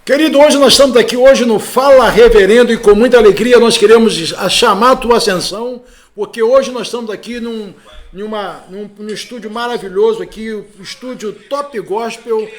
Querido, hoje nós estamos aqui hoje no Fala Reverendo e com muita alegria nós queremos chamar a tua atenção, porque hoje nós estamos aqui num estúdio maravilhoso aqui, o estúdio Top Gospel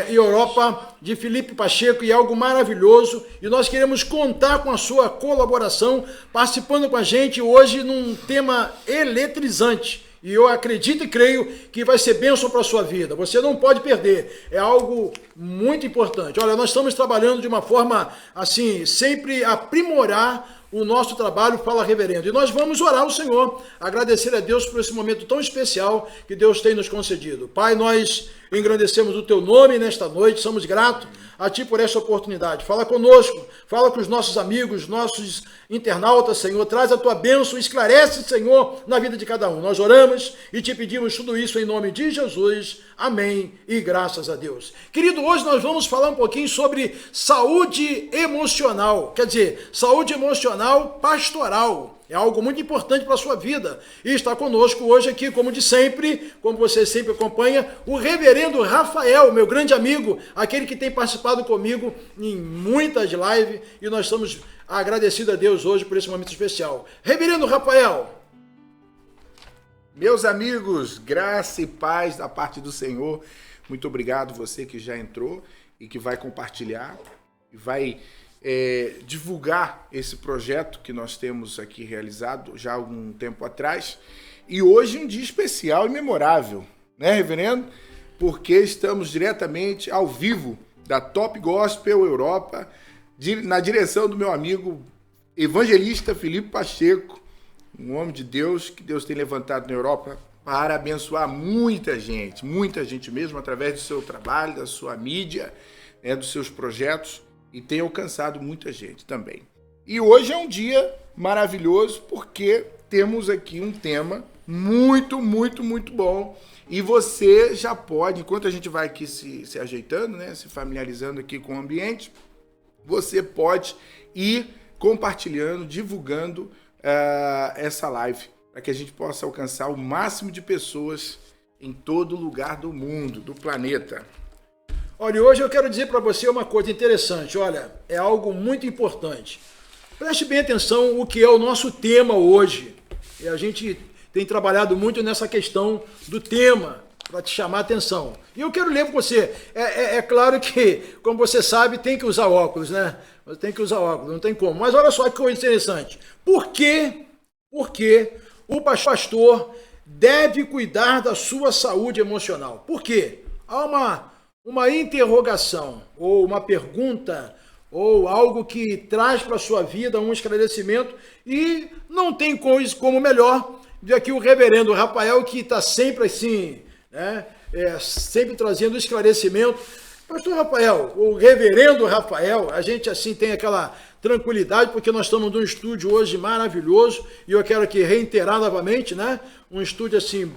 Europa de Felipe Pacheco, e algo maravilhoso, e nós queremos contar com a sua colaboração, participando com a gente hoje num tema eletrizante. E eu acredito e creio que vai ser bênção para a sua vida. Você não pode perder. É algo muito importante. Olha, nós estamos trabalhando de uma forma, assim, sempre aprimorar o nosso trabalho, Fala Reverendo. E nós vamos orar ao Senhor, agradecer a Deus por esse momento tão especial que Deus tem nos concedido. Pai, nós engrandecemos o teu nome nesta noite, somos gratos a ti por esta oportunidade. Fala conosco, fala com os nossos amigos, nossos internautas, Senhor, traz a tua bênção, esclarece, Senhor, na vida de cada um. Nós oramos e te pedimos tudo isso em nome de Jesus. Amém e graças a Deus. Querido, hoje nós vamos falar um pouquinho sobre saúde emocional, quer dizer, saúde emocional pastoral. É algo muito importante para a sua vida. E está conosco hoje aqui, como de sempre, como você sempre acompanha, o reverendo Rafael, meu grande amigo, aquele que tem participado comigo em muitas lives, e nós estamos agradecidos a Deus hoje por esse momento especial. Reverendo Rafael. Meus amigos, graça e paz da parte do Senhor. Muito obrigado você que já entrou e que vai compartilhar e vai divulgar esse projeto que nós temos aqui realizado já há algum tempo atrás. E hoje um dia especial e memorável, né, reverendo? Porque estamos diretamente ao vivo da Top Gospel Europa, na direção do meu amigo evangelista Felipe Pacheco, um homem de Deus que Deus tem levantado na Europa para abençoar muita gente mesmo, através do seu trabalho, da sua mídia, dos seus projetos, e tem alcançado muita gente também. E hoje é um dia maravilhoso porque temos aqui um tema muito bom, e você já pode, enquanto a gente vai aqui se ajeitando, né, se familiarizando aqui com o ambiente, você pode ir compartilhando, divulgando essa live, para que a gente possa alcançar o máximo de pessoas em todo lugar do mundo, do planeta. Olha, hoje eu quero dizer para você uma coisa interessante. Olha, é algo muito importante. Preste bem atenção o que é o nosso tema hoje. E a gente tem trabalhado muito nessa questão do tema, para te chamar a atenção. E eu quero ler para você. É claro que, como você sabe, tem que usar óculos, né? Tem que usar óculos, não tem como. Mas olha só que coisa interessante. Por que o pastor deve cuidar da sua saúde emocional? Por quê? Há uma interrogação, ou uma pergunta, ou algo que traz para a sua vida um esclarecimento, e não tem coisa como melhor de aqui o reverendo Rafael, que está sempre assim, né? Sempre trazendo esclarecimento. Pastor Rafael, o reverendo Rafael, a gente assim tem aquela tranquilidade, porque nós estamos num estúdio hoje maravilhoso, e eu quero aqui reiterar novamente, né? Um estúdio assim,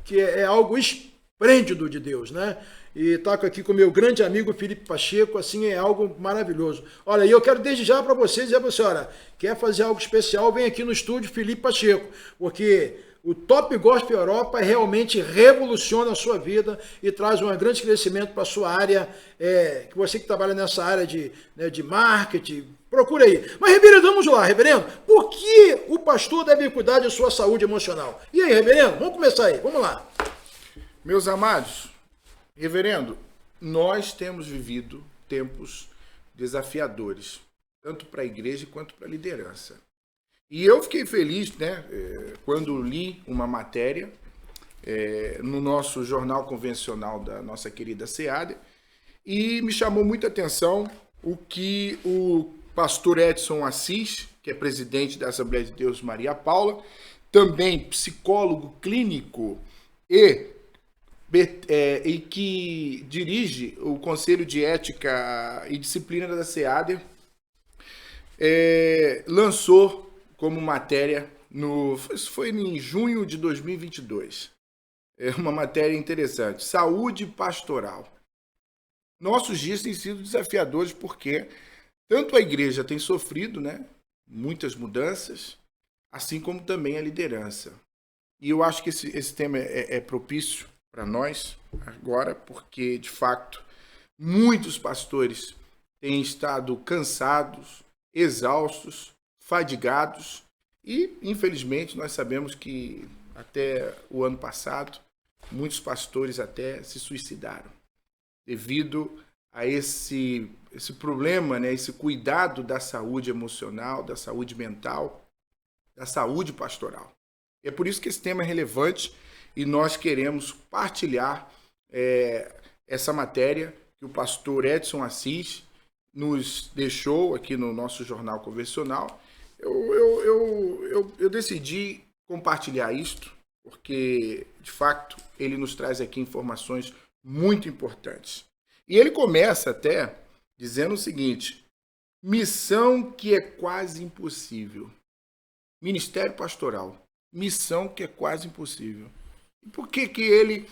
que é algo esplêndido de Deus, né? E está aqui com o meu grande amigo Felipe Pacheco, assim, é algo maravilhoso. Olha, e eu quero desde já para vocês dizer para você, olha, quer fazer algo especial, vem aqui no estúdio Felipe Pacheco, porque o Top Gospel Europa realmente revoluciona a sua vida e traz um grande crescimento para a sua área, que você que trabalha nessa área de marketing, procura aí. Mas, reverendo, vamos lá, reverendo, por que o pastor deve cuidar de sua saúde emocional? E aí, reverendo, vamos começar aí, vamos lá. Meus amados, reverendo, nós temos vivido tempos desafiadores, tanto para a igreja quanto para a liderança. E eu fiquei feliz, né, quando li uma matéria no nosso jornal convencional da nossa querida SEAD, e me chamou muita atenção o que o pastor Edson Assis, que é presidente da Assembleia de Deus Maria Paula, também psicólogo clínico e que dirige o Conselho de Ética e Disciplina da SEAD, lançou como matéria, foi em junho de 2022, uma matéria interessante, saúde pastoral. Nossos dias têm sido desafiadores porque tanto a igreja tem sofrido, né, muitas mudanças, assim como também a liderança. E eu acho que esse tema é propício para nós agora, porque, de fato, muitos pastores têm estado cansados, exaustos, fadigados e, infelizmente, nós sabemos que até o ano passado, muitos pastores até se suicidaram devido a esse problema, né, esse cuidado da saúde emocional, da saúde mental, da saúde pastoral. É por isso que esse tema é relevante e nós queremos partilhar essa matéria que o pastor Edson Assis nos deixou aqui no nosso Jornal Convencional. Eu decidi compartilhar isto porque, de fato, ele nos traz aqui informações muito importantes. E ele começa até dizendo o seguinte: missão que é quase impossível. Ministério pastoral, missão que é quase impossível. E por que ele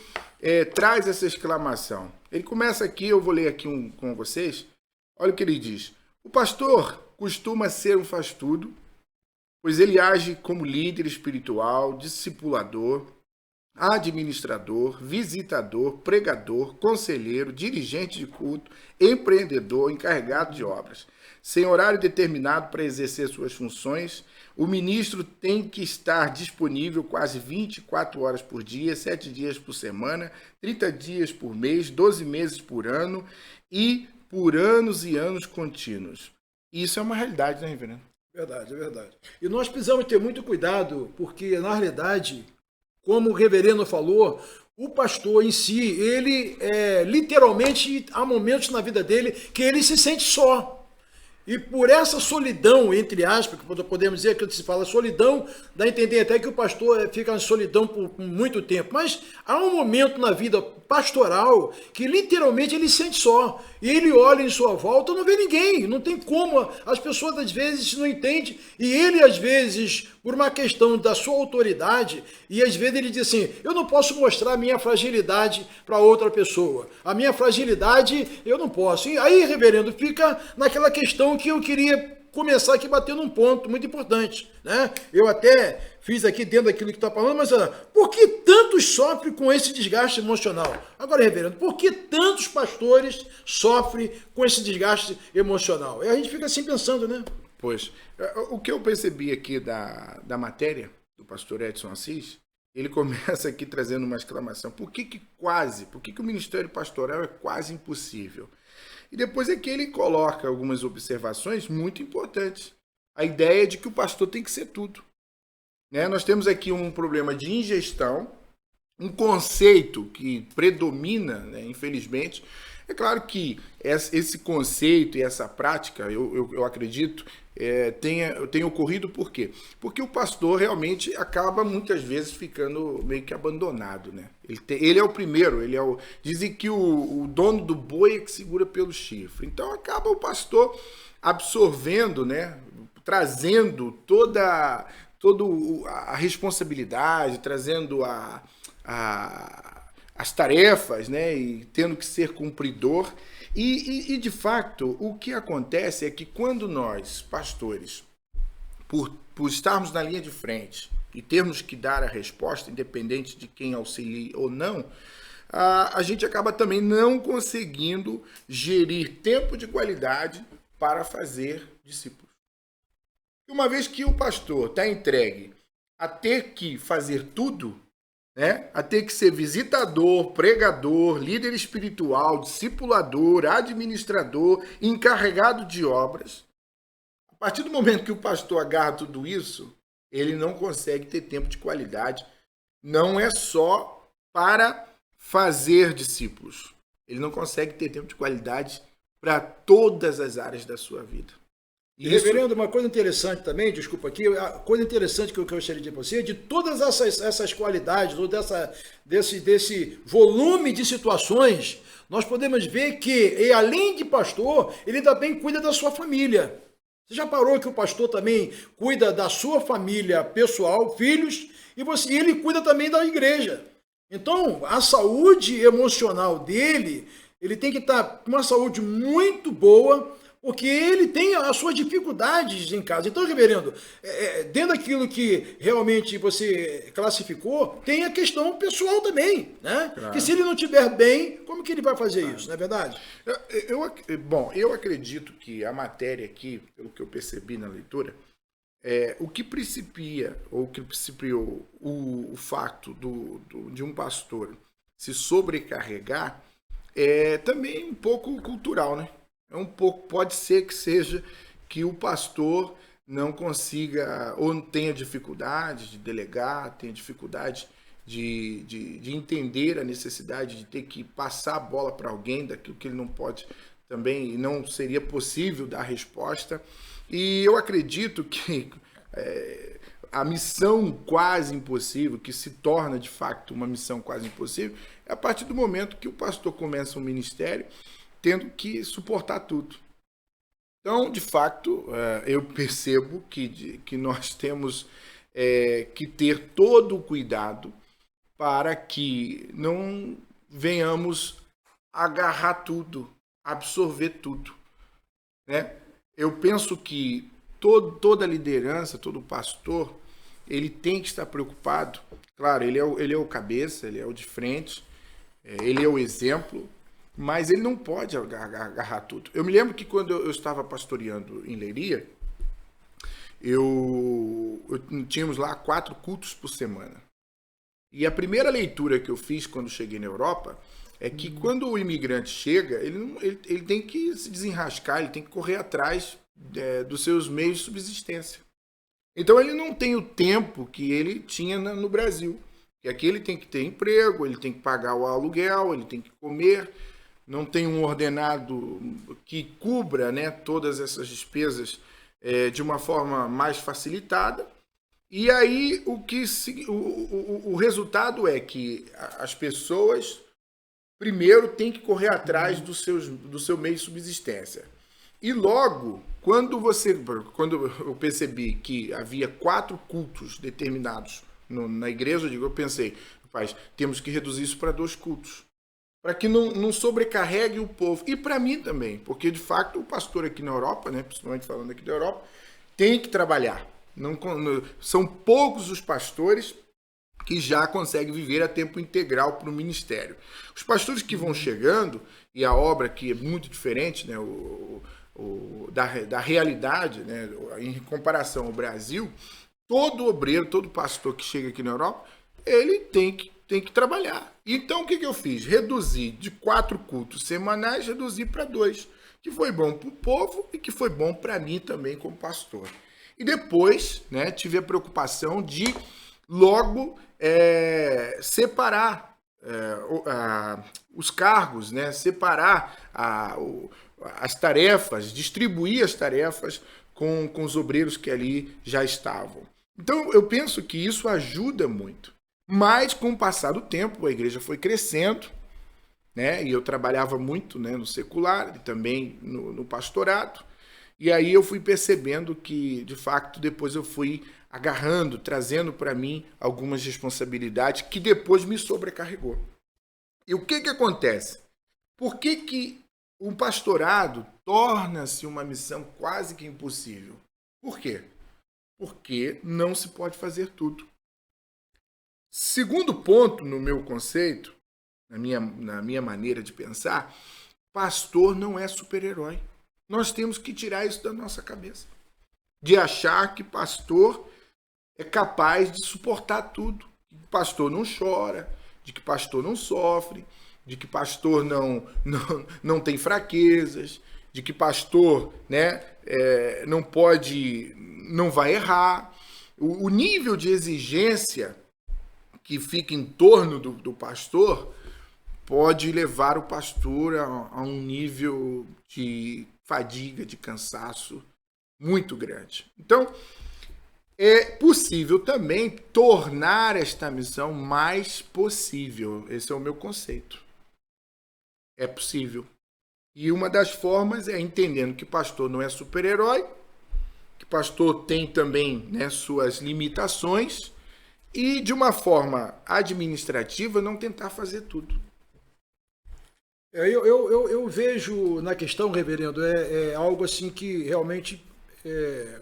traz essa exclamação? Ele começa aqui, eu vou ler aqui com vocês. Olha o que ele diz. O pastor costuma ser um faz-tudo, pois ele age como líder espiritual, discipulador, administrador, visitador, pregador, conselheiro, dirigente de culto, empreendedor, encarregado de obras. Sem horário determinado para exercer suas funções, o ministro tem que estar disponível quase 24 horas por dia, 7 dias por semana, 30 dias por mês, 12 meses por ano e por anos e anos contínuos. Isso é uma realidade, né, reverendo? Verdade, é verdade. E nós precisamos ter muito cuidado, porque, na realidade, como o reverendo falou, o pastor em si, ele literalmente, há momentos na vida dele que ele se sente só. E por essa solidão, entre aspas, que podemos dizer que se fala solidão, dá a entender até que o pastor fica em solidão por muito tempo. Mas há um momento na vida pastoral que literalmente ele se sente só. E ele olha em sua volta e não vê ninguém. Não tem como. As pessoas às vezes não entendem. E ele às vezes, por uma questão da sua autoridade, e às vezes ele diz assim: eu não posso mostrar a minha fragilidade para outra pessoa. A minha fragilidade eu não posso. E aí, reverendo, fica naquela questão que eu queria começar aqui batendo um ponto muito importante, né? Eu até fiz aqui dentro daquilo que está falando, mas por que tantos sofrem com esse desgaste emocional? Agora, reverendo, por que tantos pastores sofrem com esse desgaste emocional? E a gente fica assim pensando, né? Pois, o que eu percebi aqui da matéria do pastor Edson Assis, ele começa aqui trazendo uma exclamação. Por que o ministério pastoral é quase impossível? E depois é que ele coloca algumas observações muito importantes. A ideia de que o pastor tem que ser tudo. Né? Nós temos aqui um problema de ingestão, um conceito que predomina, né, infelizmente. É claro que esse conceito e essa prática, eu acredito, tenha ocorrido por quê? Porque o pastor realmente acaba muitas vezes ficando meio que abandonado, né? Ele é o primeiro, dizem que o dono do boi é que segura pelo chifre. Então acaba o pastor absorvendo, né? Trazendo toda a responsabilidade, trazendo as tarefas, né, e tendo que ser cumpridor. E, de fato, o que acontece é que quando nós, pastores, por estarmos na linha de frente e termos que dar a resposta, independente de quem auxilie ou não, a gente acaba também não conseguindo gerir tempo de qualidade para fazer discípulos. E uma vez que o pastor está entregue a ter que fazer tudo, né? A ter que ser visitador, pregador, líder espiritual, discipulador, administrador, encarregado de obras. A partir do momento que o pastor agarra tudo isso, ele não consegue ter tempo de qualidade. Não é só para fazer discípulos. Ele não consegue ter tempo de qualidade para todas as áreas da sua vida. Reverendo, uma coisa interessante também, desculpa aqui, a coisa interessante que eu gostaria de dizer para você, de todas essas qualidades, ou desse volume de situações, nós podemos ver que, além de pastor, ele também cuida da sua família. Você já parou que o pastor também cuida da sua família pessoal, filhos, e ele cuida também da igreja. Então, a saúde emocional dele, ele tem que estar com uma saúde muito boa, Porque ele tem as suas dificuldades em casa. Então, reverendo, dentro daquilo que realmente você classificou, tem a questão pessoal também, né? Claro. Que se ele não estiver bem, como que ele vai fazer isso, não é verdade? Bom, eu acredito que a matéria aqui, pelo que eu percebi na leitura, o que principia, ou que principiou o fato de um pastor se sobrecarregar é também um pouco cultural, né? Pode ser que seja que o pastor não consiga, ou tenha dificuldade de delegar, tenha dificuldade de entender a necessidade de ter que passar a bola para alguém, daquilo que ele não pode também, não seria possível dar resposta. E eu acredito que a missão quase impossível, que se torna de fato uma missão quase impossível, é a partir do momento que o pastor começa um ministério tendo que suportar tudo. Então, de fato, eu percebo que nós temos que ter todo o cuidado para que não venhamos agarrar tudo, absorver tudo, né? Eu penso que toda liderança, todo pastor, ele tem que estar preocupado. Claro, ele é o cabeça, ele é o de frente, ele é o exemplo, mas ele não pode agarrar tudo. Eu me lembro que quando eu estava pastoreando em Leiria, tínhamos lá 4 cultos por semana. E a primeira leitura que eu fiz quando cheguei na Europa é que quando o imigrante chega, ele tem que se desenrascar, ele tem que correr atrás dos seus meios de subsistência. Então ele não tem o tempo que ele tinha no Brasil. E aqui ele tem que ter emprego, ele tem que pagar o aluguel, ele tem que comer, não tem um ordenado que cubra, né, todas essas despesas de uma forma mais facilitada. E aí o resultado é que as pessoas primeiro têm que correr atrás do seu meio de subsistência. E logo, quando eu percebi que havia 4 cultos determinados na igreja, eu pensei, rapaz, temos que reduzir isso para 2 cultos, para que não sobrecarregue o povo. E para mim também, porque de fato o pastor aqui na Europa, né, principalmente falando aqui da Europa, tem que trabalhar. São poucos os pastores que já conseguem viver a tempo integral para o ministério. Os pastores que vão chegando, e a obra que é muito diferente, né, da realidade, né, em comparação ao Brasil, todo obreiro, todo pastor que chega aqui na Europa, ele tem que trabalhar. Então o que eu fiz? Reduzi de 4 cultos semanais, reduzi para 2, que foi bom para o povo e que foi bom para mim também como pastor. E depois, né, tive a preocupação de logo separar os cargos, né, separar as tarefas, distribuir as tarefas com os obreiros que ali já estavam. Então, eu penso que isso ajuda muito. Mas, com o passar do tempo, a igreja foi crescendo, né, e eu trabalhava muito, né, no secular e também no pastorado. E aí eu fui percebendo que, de fato, depois eu fui agarrando, trazendo para mim algumas responsabilidades que depois me sobrecarregou. E o que acontece? Por que o pastorado torna-se uma missão quase que impossível? Por quê? Porque não se pode fazer tudo. Segundo ponto no meu conceito, na minha maneira de pensar, pastor não é super-herói. Nós temos que tirar isso da nossa cabeça. De achar que pastor é capaz de suportar tudo. Que pastor não chora, de que pastor não sofre, de que pastor não tem fraquezas, de que pastor, né, não vai errar. O nível de exigência que fica em torno do pastor pode levar o pastor a um nível de fadiga, de cansaço muito grande. Então, é possível também tornar esta missão mais possível. Esse é o meu conceito. É possível. E uma das formas é entendendo que pastor não é super-herói, que pastor tem também, né, suas limitações, e de uma forma administrativa não tentar fazer tudo. Eu vejo na questão, reverendo, é algo assim que realmente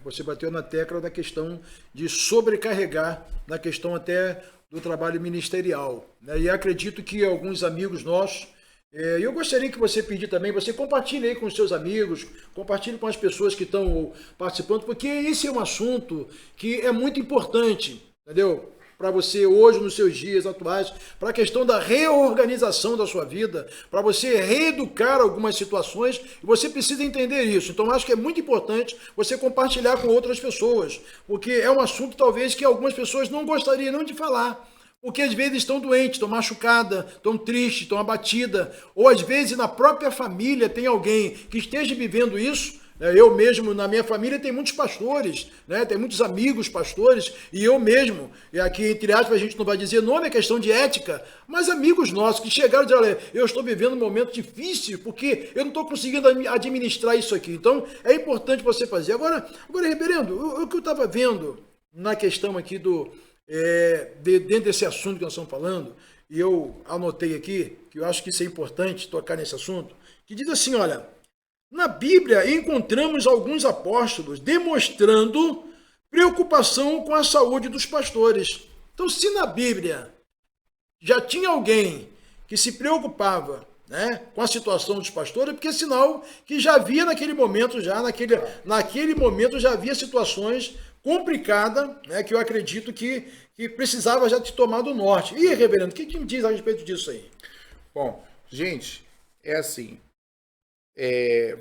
você bateu na tecla da questão de sobrecarregar, na questão até do trabalho ministerial, né? E acredito que alguns amigos nossos, eu gostaria que você pedir também, você compartilhe aí com os seus amigos, compartilhe com as pessoas que estão participando, porque esse é um assunto que é muito importante, entendeu? Para você hoje, nos seus dias atuais, para a questão da reorganização da sua vida, para você reeducar algumas situações, e você precisa entender isso. Então, acho que é muito importante você compartilhar com outras pessoas, porque é um assunto, talvez, que algumas pessoas não gostariam não de falar, porque às vezes estão doentes, estão machucadas, estão tristes, estão abatidas, ou às vezes na própria família tem alguém que esteja vivendo isso. Eu mesmo, na minha família, tem muitos pastores, né? Tem muitos amigos pastores, e eu mesmo, e aqui, entre aspas, a gente não vai dizer nome, é questão de ética, mas amigos nossos que chegaram e disseram, olha, eu estou vivendo um momento difícil, porque eu não estou conseguindo administrar isso aqui. Então, é importante você fazer. Agora reverendo, o que eu estava vendo na questão aqui dentro desse assunto que nós estamos falando, e eu anotei aqui, que eu acho que isso é importante, tocar nesse assunto, que diz assim, olha, na Bíblia encontramos alguns apóstolos demonstrando preocupação com a saúde dos pastores. Então, se na Bíblia já tinha alguém que se preocupava, né, com a situação dos pastores, é porque é sinal que já havia naquele momento, naquele momento já havia situações complicadas, né, que eu acredito que precisava já de tomar do norte. E, reverendo, o que me diz a respeito disso aí? Bom, gente, é assim...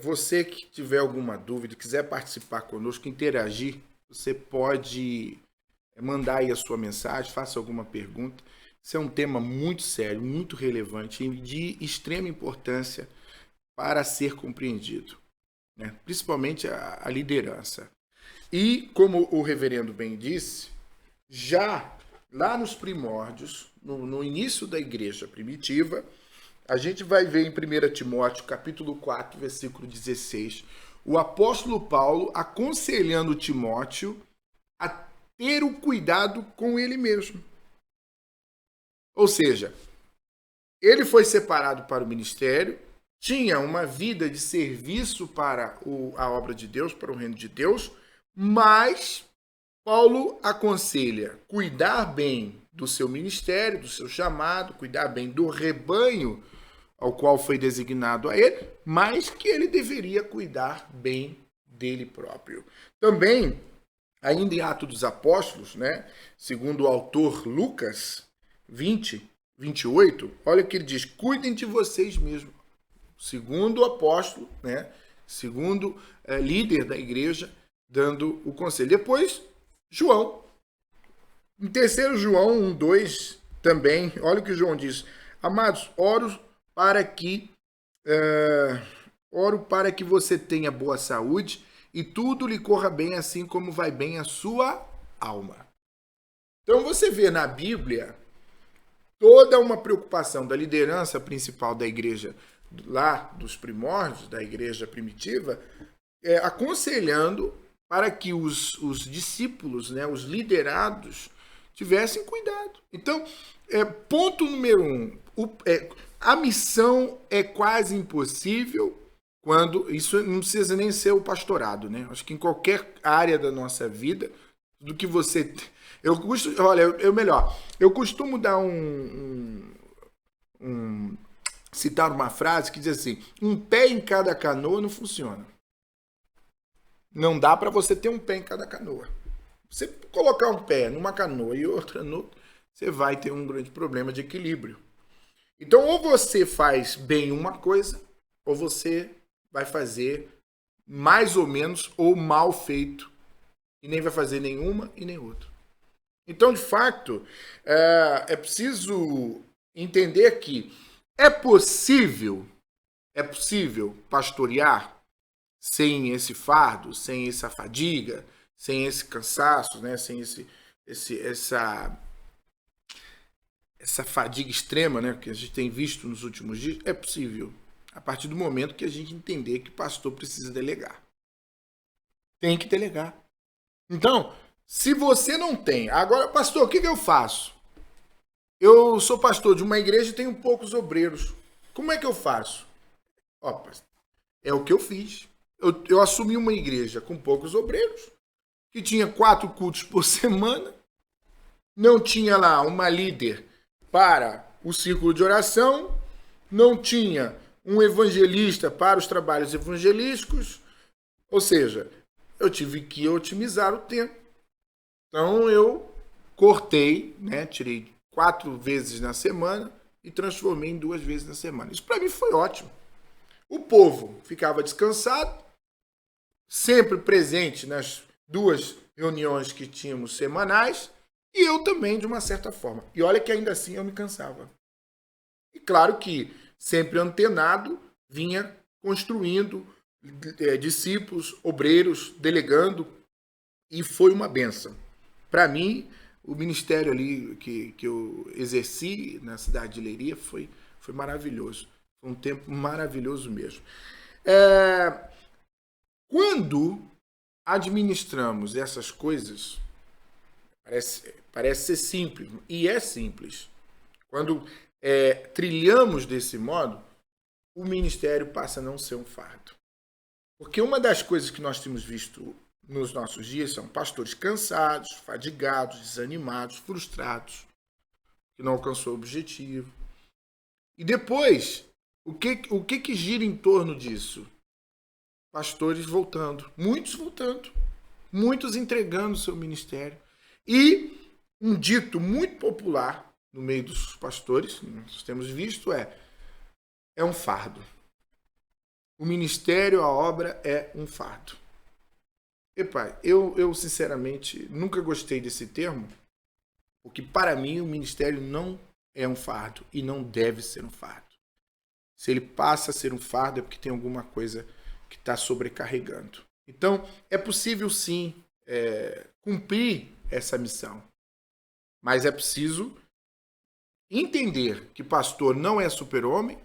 você que tiver alguma dúvida, quiser participar conosco, interagir, você pode mandar aí a sua mensagem, faça alguma pergunta. Isso é um tema muito sério, muito relevante e de extrema importância para ser compreendido, né? Principalmente a liderança. E, como o reverendo bem disse, já lá nos primórdios, no início da igreja primitiva, a gente vai ver em 1 Timóteo, capítulo 4, versículo 16, o apóstolo Paulo aconselhando Timóteo a ter o cuidado com ele mesmo. Ou seja, ele foi separado para o ministério, tinha uma vida de serviço para a obra de Deus, para o reino de Deus, mas Paulo aconselha cuidar bem do seu ministério, do seu chamado, cuidar bem do rebanho ao qual foi designado a ele, mas que ele deveria cuidar bem dele próprio. Também, ainda em Atos dos Apóstolos, né, segundo o autor Lucas 20, 28, olha o que ele diz, cuidem de vocês mesmos. Segundo o apóstolo, né, segundo líder da igreja, dando o conselho. Depois, João. Em 3 João 1:2 também, olha o que João diz. Amados, oro para que você tenha boa saúde e tudo lhe corra bem, assim como vai bem a sua alma. Então você vê na Bíblia toda uma preocupação da liderança principal da igreja, lá dos primórdios, da igreja primitiva, aconselhando para que os discípulos, né, os liderados, tivessem cuidado. Então, ponto número 1, a missão é quase impossível quando... Isso não precisa nem ser o pastorado, né? Acho que em qualquer área da nossa vida, do que você... Eu costumo dar citar uma frase que diz assim, um pé em cada canoa não funciona. Não dá para você ter um pé em cada canoa. Você colocar um pé numa canoa e outra noutra, você vai ter um grande problema de equilíbrio. Então, ou você faz bem uma coisa, ou você vai fazer mais ou menos ou mal feito. E nem vai fazer nenhuma e nem outra. Então, de fato, é preciso entender que é possível pastorear sem esse fardo, sem essa fadiga, sem esse cansaço, né? Sem essa fadiga extrema, né, que a gente tem visto nos últimos dias. É possível, a partir do momento que a gente entender que pastor precisa delegar. Tem que delegar. Então, se você não tem... Agora, pastor, o que eu faço? Eu sou pastor de uma igreja e tenho poucos obreiros. Como é que eu faço? Ó, é o que eu fiz. Eu assumi uma igreja com poucos obreiros, que tinha 4 cultos por semana, não tinha lá uma líder para o círculo de oração, não tinha um evangelista para os trabalhos evangelísticos, ou seja, eu tive que otimizar o tempo. Então eu cortei, né, tirei 4 vezes na semana e transformei em 2 vezes na semana. Isso para mim foi ótimo. O povo ficava descansado, sempre presente nas 2 reuniões que tínhamos semanais, e eu também, de uma certa forma. E olha que ainda assim eu me cansava. E claro que, sempre antenado, vinha construindo discípulos, obreiros, delegando, e foi uma bênção. Para mim, o ministério ali que eu exerci na cidade de Leiria foi maravilhoso. Foi um tempo maravilhoso mesmo. Quando administramos essas coisas, parece ser simples, e é simples. Quando trilhamos desse modo, o ministério passa a não ser um fardo. Porque uma das coisas que nós temos visto nos nossos dias são pastores cansados, fadigados, desanimados, frustrados, que não alcançou o objetivo. E depois, o que gira em torno disso? Pastores voltando, muitos entregando o seu ministério. E um dito muito popular no meio dos pastores, que nós temos visto, é um fardo. O ministério, a obra é um fardo. E pai, eu sinceramente nunca gostei desse termo, porque para mim o ministério não é um fardo e não deve ser um fardo. Se ele passa a ser um fardo é porque tem alguma coisa que está sobrecarregando. Então, é possível sim cumprir essa missão, mas é preciso entender que pastor não é super-homem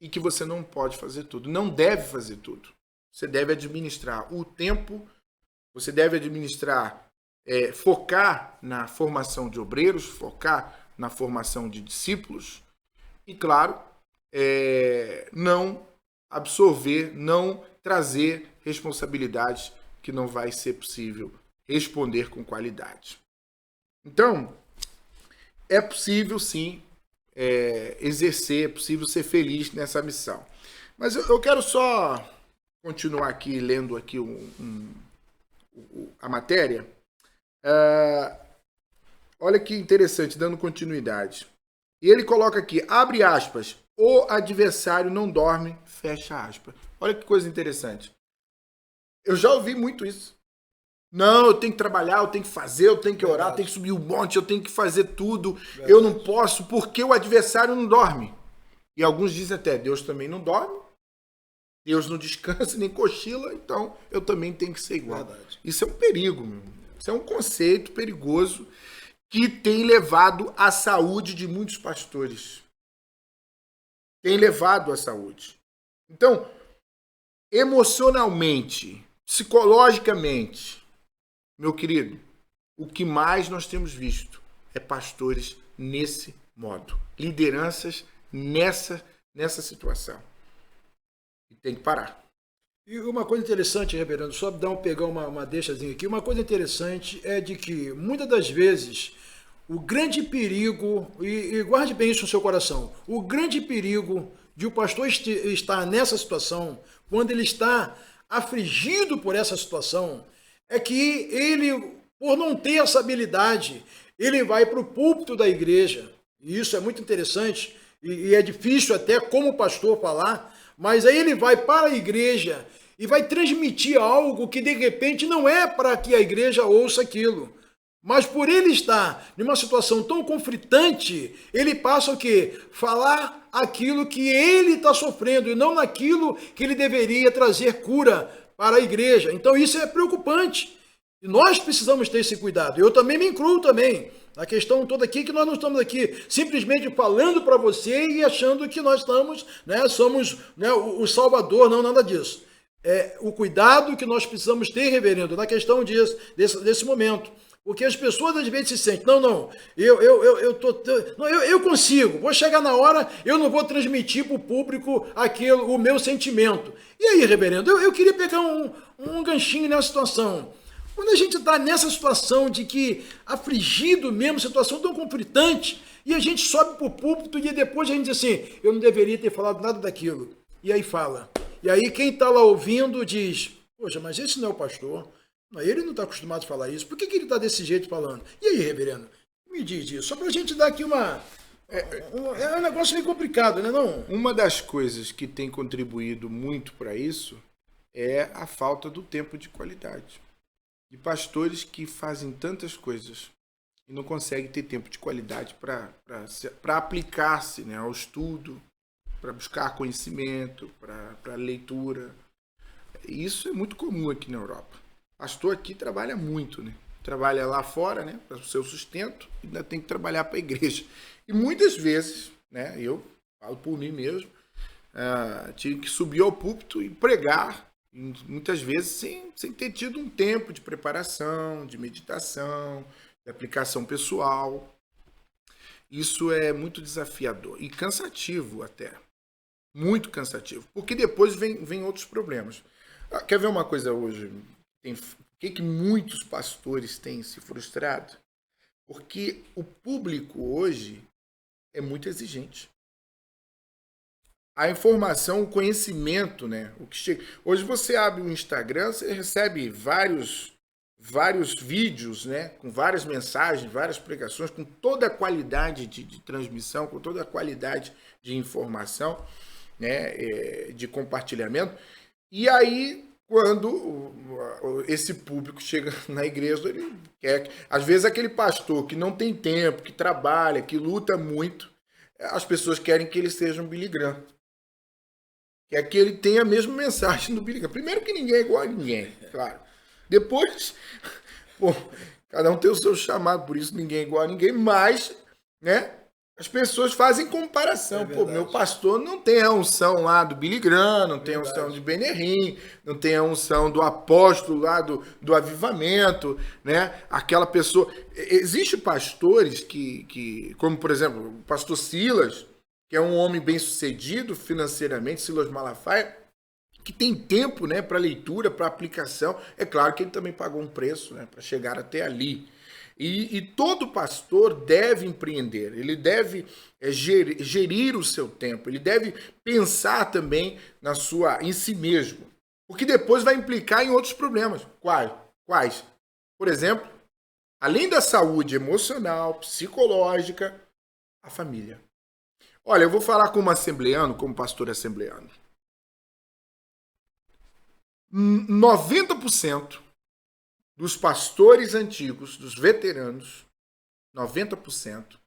e que você não pode fazer tudo, não deve fazer tudo. Você deve administrar o tempo, você deve administrar, focar na formação de obreiros, focar na formação de discípulos e, claro, não absorver, não trazer responsabilidades que não vai ser possível responder com qualidade. Então, é possível sim exercer, é possível ser feliz nessa missão. Mas eu quero só continuar aqui lendo aqui a matéria. Olha que interessante, dando continuidade. E ele coloca aqui, abre aspas, o adversário não dorme, fecha aspas. Olha que coisa interessante. Eu já ouvi muito isso. Não, eu tenho que trabalhar, eu tenho que fazer, eu tenho que orar, eu tenho que subir o monte, eu tenho que fazer tudo. Verdade. Eu não posso porque o adversário não dorme. E alguns dizem até, Deus também não dorme, Deus não descansa nem cochila, então eu também tenho que ser igual. Verdade. Isso é um perigo, meu. Isso é um conceito perigoso que tem levado à saúde de muitos pastores. Tem levado à saúde. Então, emocionalmente, psicologicamente, meu querido, o que mais nós temos visto é pastores nesse modo. Lideranças nessa situação. E tem que parar. E uma coisa interessante, reverendo, só pegar uma deixazinha aqui, uma coisa interessante é de que, muitas das vezes, o grande perigo, e guarde bem isso no seu coração, o grande perigo de o pastor estar nessa situação, quando ele está afligido por essa situação, é que ele, por não ter essa habilidade, ele vai para o púlpito da igreja, e isso é muito interessante, e é difícil até como pastor falar, mas aí ele vai para a igreja e vai transmitir algo que de repente não é para que a igreja ouça aquilo. Mas por ele estar numa situação tão conflitante, ele passa o quê? Falar aquilo que ele está sofrendo e não naquilo que ele deveria trazer cura para a igreja. Então isso é preocupante. E nós precisamos ter esse cuidado. Eu também me incluo também. A questão toda aqui que nós não estamos aqui simplesmente falando para você e achando que nós estamos, somos o Salvador, não, nada disso. É o cuidado que nós precisamos ter, reverendo, na questão desse momento. Porque as pessoas às vezes se sentem, não, eu consigo, vou chegar na hora, eu não vou transmitir para o público o meu sentimento. E aí, reverendo, eu queria pegar um ganchinho nessa situação. Quando a gente está nessa situação de que afligido mesmo, situação tão conflitante, e a gente sobe para o púlpito e depois a gente diz assim, eu não deveria ter falado nada daquilo. E aí fala. E aí quem está lá ouvindo diz, poxa, mas esse não é o pastor. Ele não está acostumado a falar isso. Por que ele está desse jeito falando? E aí, reverendo? Me diz isso. Só para a gente dar aqui é um negócio meio complicado, né? Não? Uma das coisas que tem contribuído muito para isso é a falta do tempo de qualidade. De pastores que fazem tantas coisas e não conseguem ter tempo de qualidade para aplicar-se, né, ao estudo, para buscar conhecimento, para leitura. Isso é muito comum aqui na Europa. Pastor aqui trabalha muito, né? Trabalha lá fora, né, para o seu sustento, e ainda tem que trabalhar para a igreja. E muitas vezes, né, eu falo por mim mesmo, tive que subir ao púlpito e pregar, e muitas vezes sem ter tido um tempo de preparação, de meditação, de aplicação pessoal. Isso é muito desafiador e cansativo até. Muito cansativo. Porque depois vem outros problemas. Quer ver uma coisa hoje? Por que muitos pastores têm se frustrado? Porque o público hoje é muito exigente. A informação, o conhecimento, né? O que chega. Hoje você abre o Instagram, você recebe vários vídeos, né? Com várias mensagens, várias pregações, com toda a qualidade de transmissão, com toda a qualidade de informação, né? De compartilhamento. E aí, quando esse público chega na igreja, ele quer. Às vezes aquele pastor que não tem tempo, que trabalha, que luta muito, as pessoas querem que ele seja um Billy Graham. Quer que ele tenha a mesma mensagem do Billy Graham. Primeiro que ninguém é igual a ninguém, claro. Depois, pô, cada um tem o seu chamado, por isso ninguém é igual a ninguém, mas, né? As pessoas fazem comparação. Pô, meu pastor não tem a unção lá do Billy Graham, não tem a unção de Ben Hinn, não tem a unção do apóstolo lá do avivamento, né? Aquela pessoa... Existem pastores que, como por exemplo, o pastor Silas, que é um homem bem-sucedido financeiramente, Silas Malafaia, que tem tempo, né, para leitura, para aplicação. É claro que ele também pagou um preço, né, para chegar até ali. E todo pastor deve empreender, ele deve gerir o seu tempo, ele deve pensar também em si mesmo, porque depois vai implicar em outros problemas. Quais? Por exemplo, além da saúde emocional, psicológica, a família. Olha, eu vou falar como assembleano, como pastor assembleano. 90% dos pastores antigos, dos veteranos, 90%,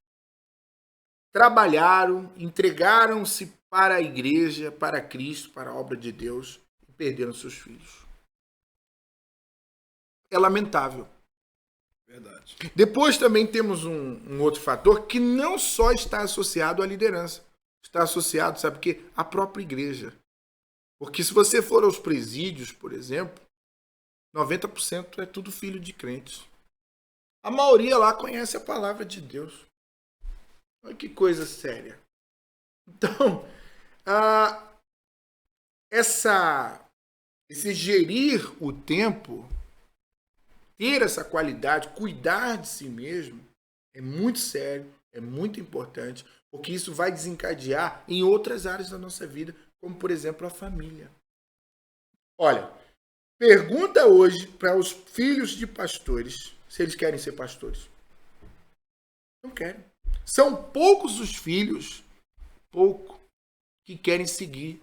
trabalharam, entregaram-se para a igreja, para Cristo, para a obra de Deus e perderam seus filhos. É lamentável. Verdade. Depois também temos um outro fator que não só está associado à liderança, está associado, sabe o quê? À própria igreja. Porque se você for aos presídios, por exemplo, 90% é tudo filho de crentes. A maioria lá conhece a palavra de Deus. Olha que coisa séria. Então, esse gerir o tempo, ter essa qualidade, cuidar de si mesmo, é muito sério, é muito importante, porque isso vai desencadear em outras áreas da nossa vida, como, por exemplo, a família. Olha, pergunta hoje para os filhos de pastores se eles querem ser pastores. Não querem. São poucos os filhos, que querem seguir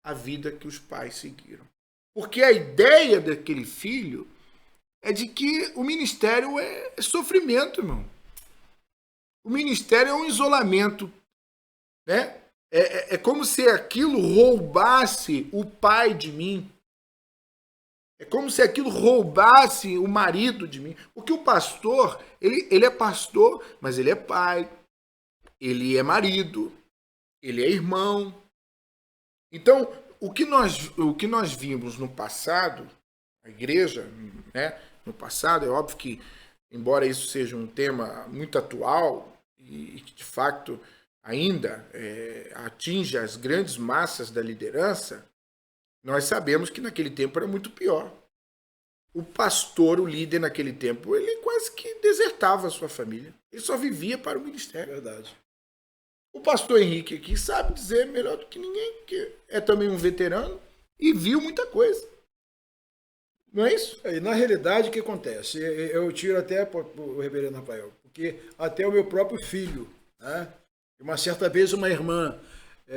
a vida que os pais seguiram. Porque a ideia daquele filho é de que o ministério é sofrimento, irmão. O ministério é um isolamento, né? É como se aquilo roubasse o pai de mim. É como se aquilo roubasse o marido de mim. Porque o pastor, ele é pastor, mas ele é pai, ele é marido, ele é irmão. Então, o que nós vimos no passado, a igreja, né? No passado, é óbvio que embora isso seja um tema muito atual e que de fato ainda atinge as grandes massas da liderança, nós sabemos que naquele tempo era muito pior. O pastor, o líder naquele tempo, ele quase que desertava a sua família. Ele só vivia para o ministério. Verdade. O pastor Henrique aqui sabe dizer melhor do que ninguém, que é também um veterano e viu muita coisa. Não é isso? E na realidade, o que acontece? Eu tiro até para o reverendo Rafael, porque até o meu próprio filho, né? Uma certa vez uma irmã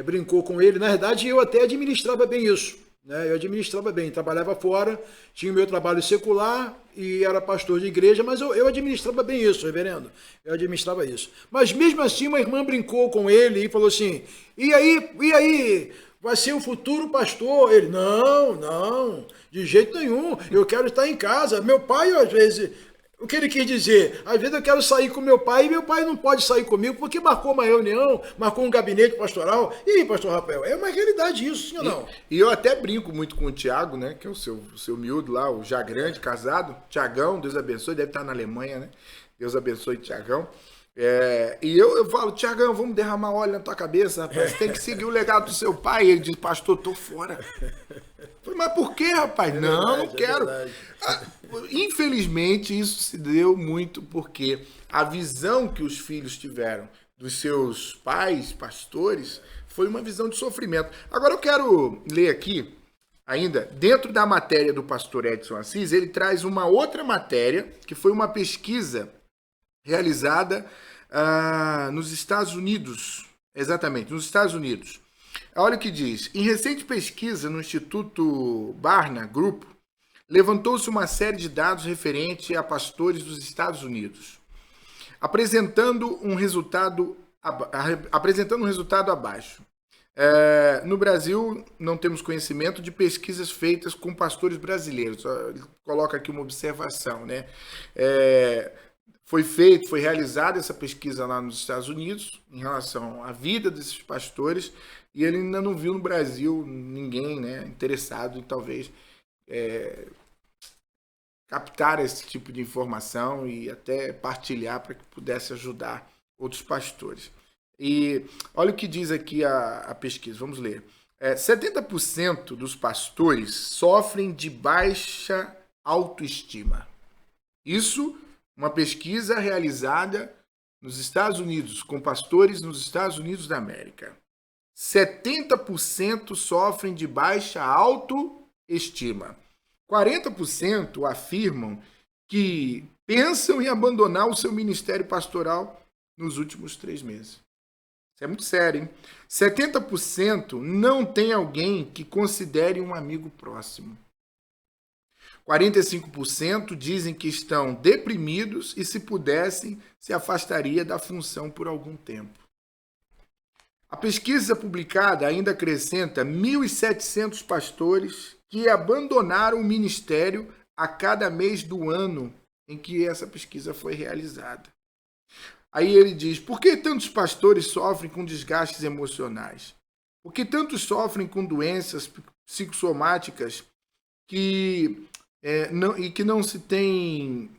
brincou com ele, na verdade eu até administrava bem isso, né? Eu administrava bem, trabalhava fora, tinha o meu trabalho secular e era pastor de igreja, mas eu administrava bem isso, reverendo, eu administrava isso. Mas mesmo assim uma irmã brincou com ele e falou assim, e aí, vai ser o futuro pastor? Ele, não, de jeito nenhum, eu quero estar em casa. Meu pai, às vezes, o que ele quis dizer? Às vezes eu quero sair com meu pai e meu pai não pode sair comigo porque marcou uma reunião, marcou um gabinete pastoral. E aí, pastor Rafael, é uma realidade isso, sim ou não? E eu até brinco muito com o Tiago, né, que é o seu miúdo lá, o já grande, casado. Tiagão, Deus abençoe, deve estar na Alemanha, né? Deus abençoe, Tiagão. E eu falo, Tiagão, vamos derramar óleo na tua cabeça, rapaz. Você tem que seguir o legado do seu pai. E ele diz, pastor, tô fora. Eu falei, mas por quê, rapaz? Não quero. Infelizmente, isso se deu muito porque a visão que os filhos tiveram dos seus pais, pastores, foi uma visão de sofrimento. Agora eu quero ler aqui, ainda, dentro da matéria do pastor Edson Assis, ele traz uma outra matéria, que foi uma pesquisa realizada nos Estados Unidos. Exatamente, nos Estados Unidos. Olha o que diz. Em recente pesquisa no Instituto Barna Group, levantou-se uma série de dados referente a pastores dos Estados Unidos, apresentando um resultado abaixo. No Brasil, não temos conhecimento de pesquisas feitas com pastores brasileiros. Ele coloca aqui uma observação, né? Foi realizada essa pesquisa lá nos Estados Unidos em relação à vida desses pastores e ele ainda não viu no Brasil ninguém, né, interessado em talvez captar esse tipo de informação e até partilhar para que pudesse ajudar outros pastores. E olha o que diz aqui a pesquisa, vamos ler. 70% dos pastores sofrem de baixa autoestima. Isso uma pesquisa realizada nos Estados Unidos, com pastores nos Estados Unidos da América. 70% sofrem de baixa autoestima. 40% afirmam que pensam em abandonar o seu ministério pastoral nos últimos 3 meses. Isso é muito sério, hein? 70% não tem alguém que considere um amigo próximo. 45% dizem que estão deprimidos e, se pudessem, se afastaria da função por algum tempo. A pesquisa publicada ainda acrescenta 1.700 pastores que abandonaram o ministério a cada mês do ano em que essa pesquisa foi realizada. Aí ele diz, por que tantos pastores sofrem com desgastes emocionais? Por que tantos sofrem com doenças psicossomáticas que não se tem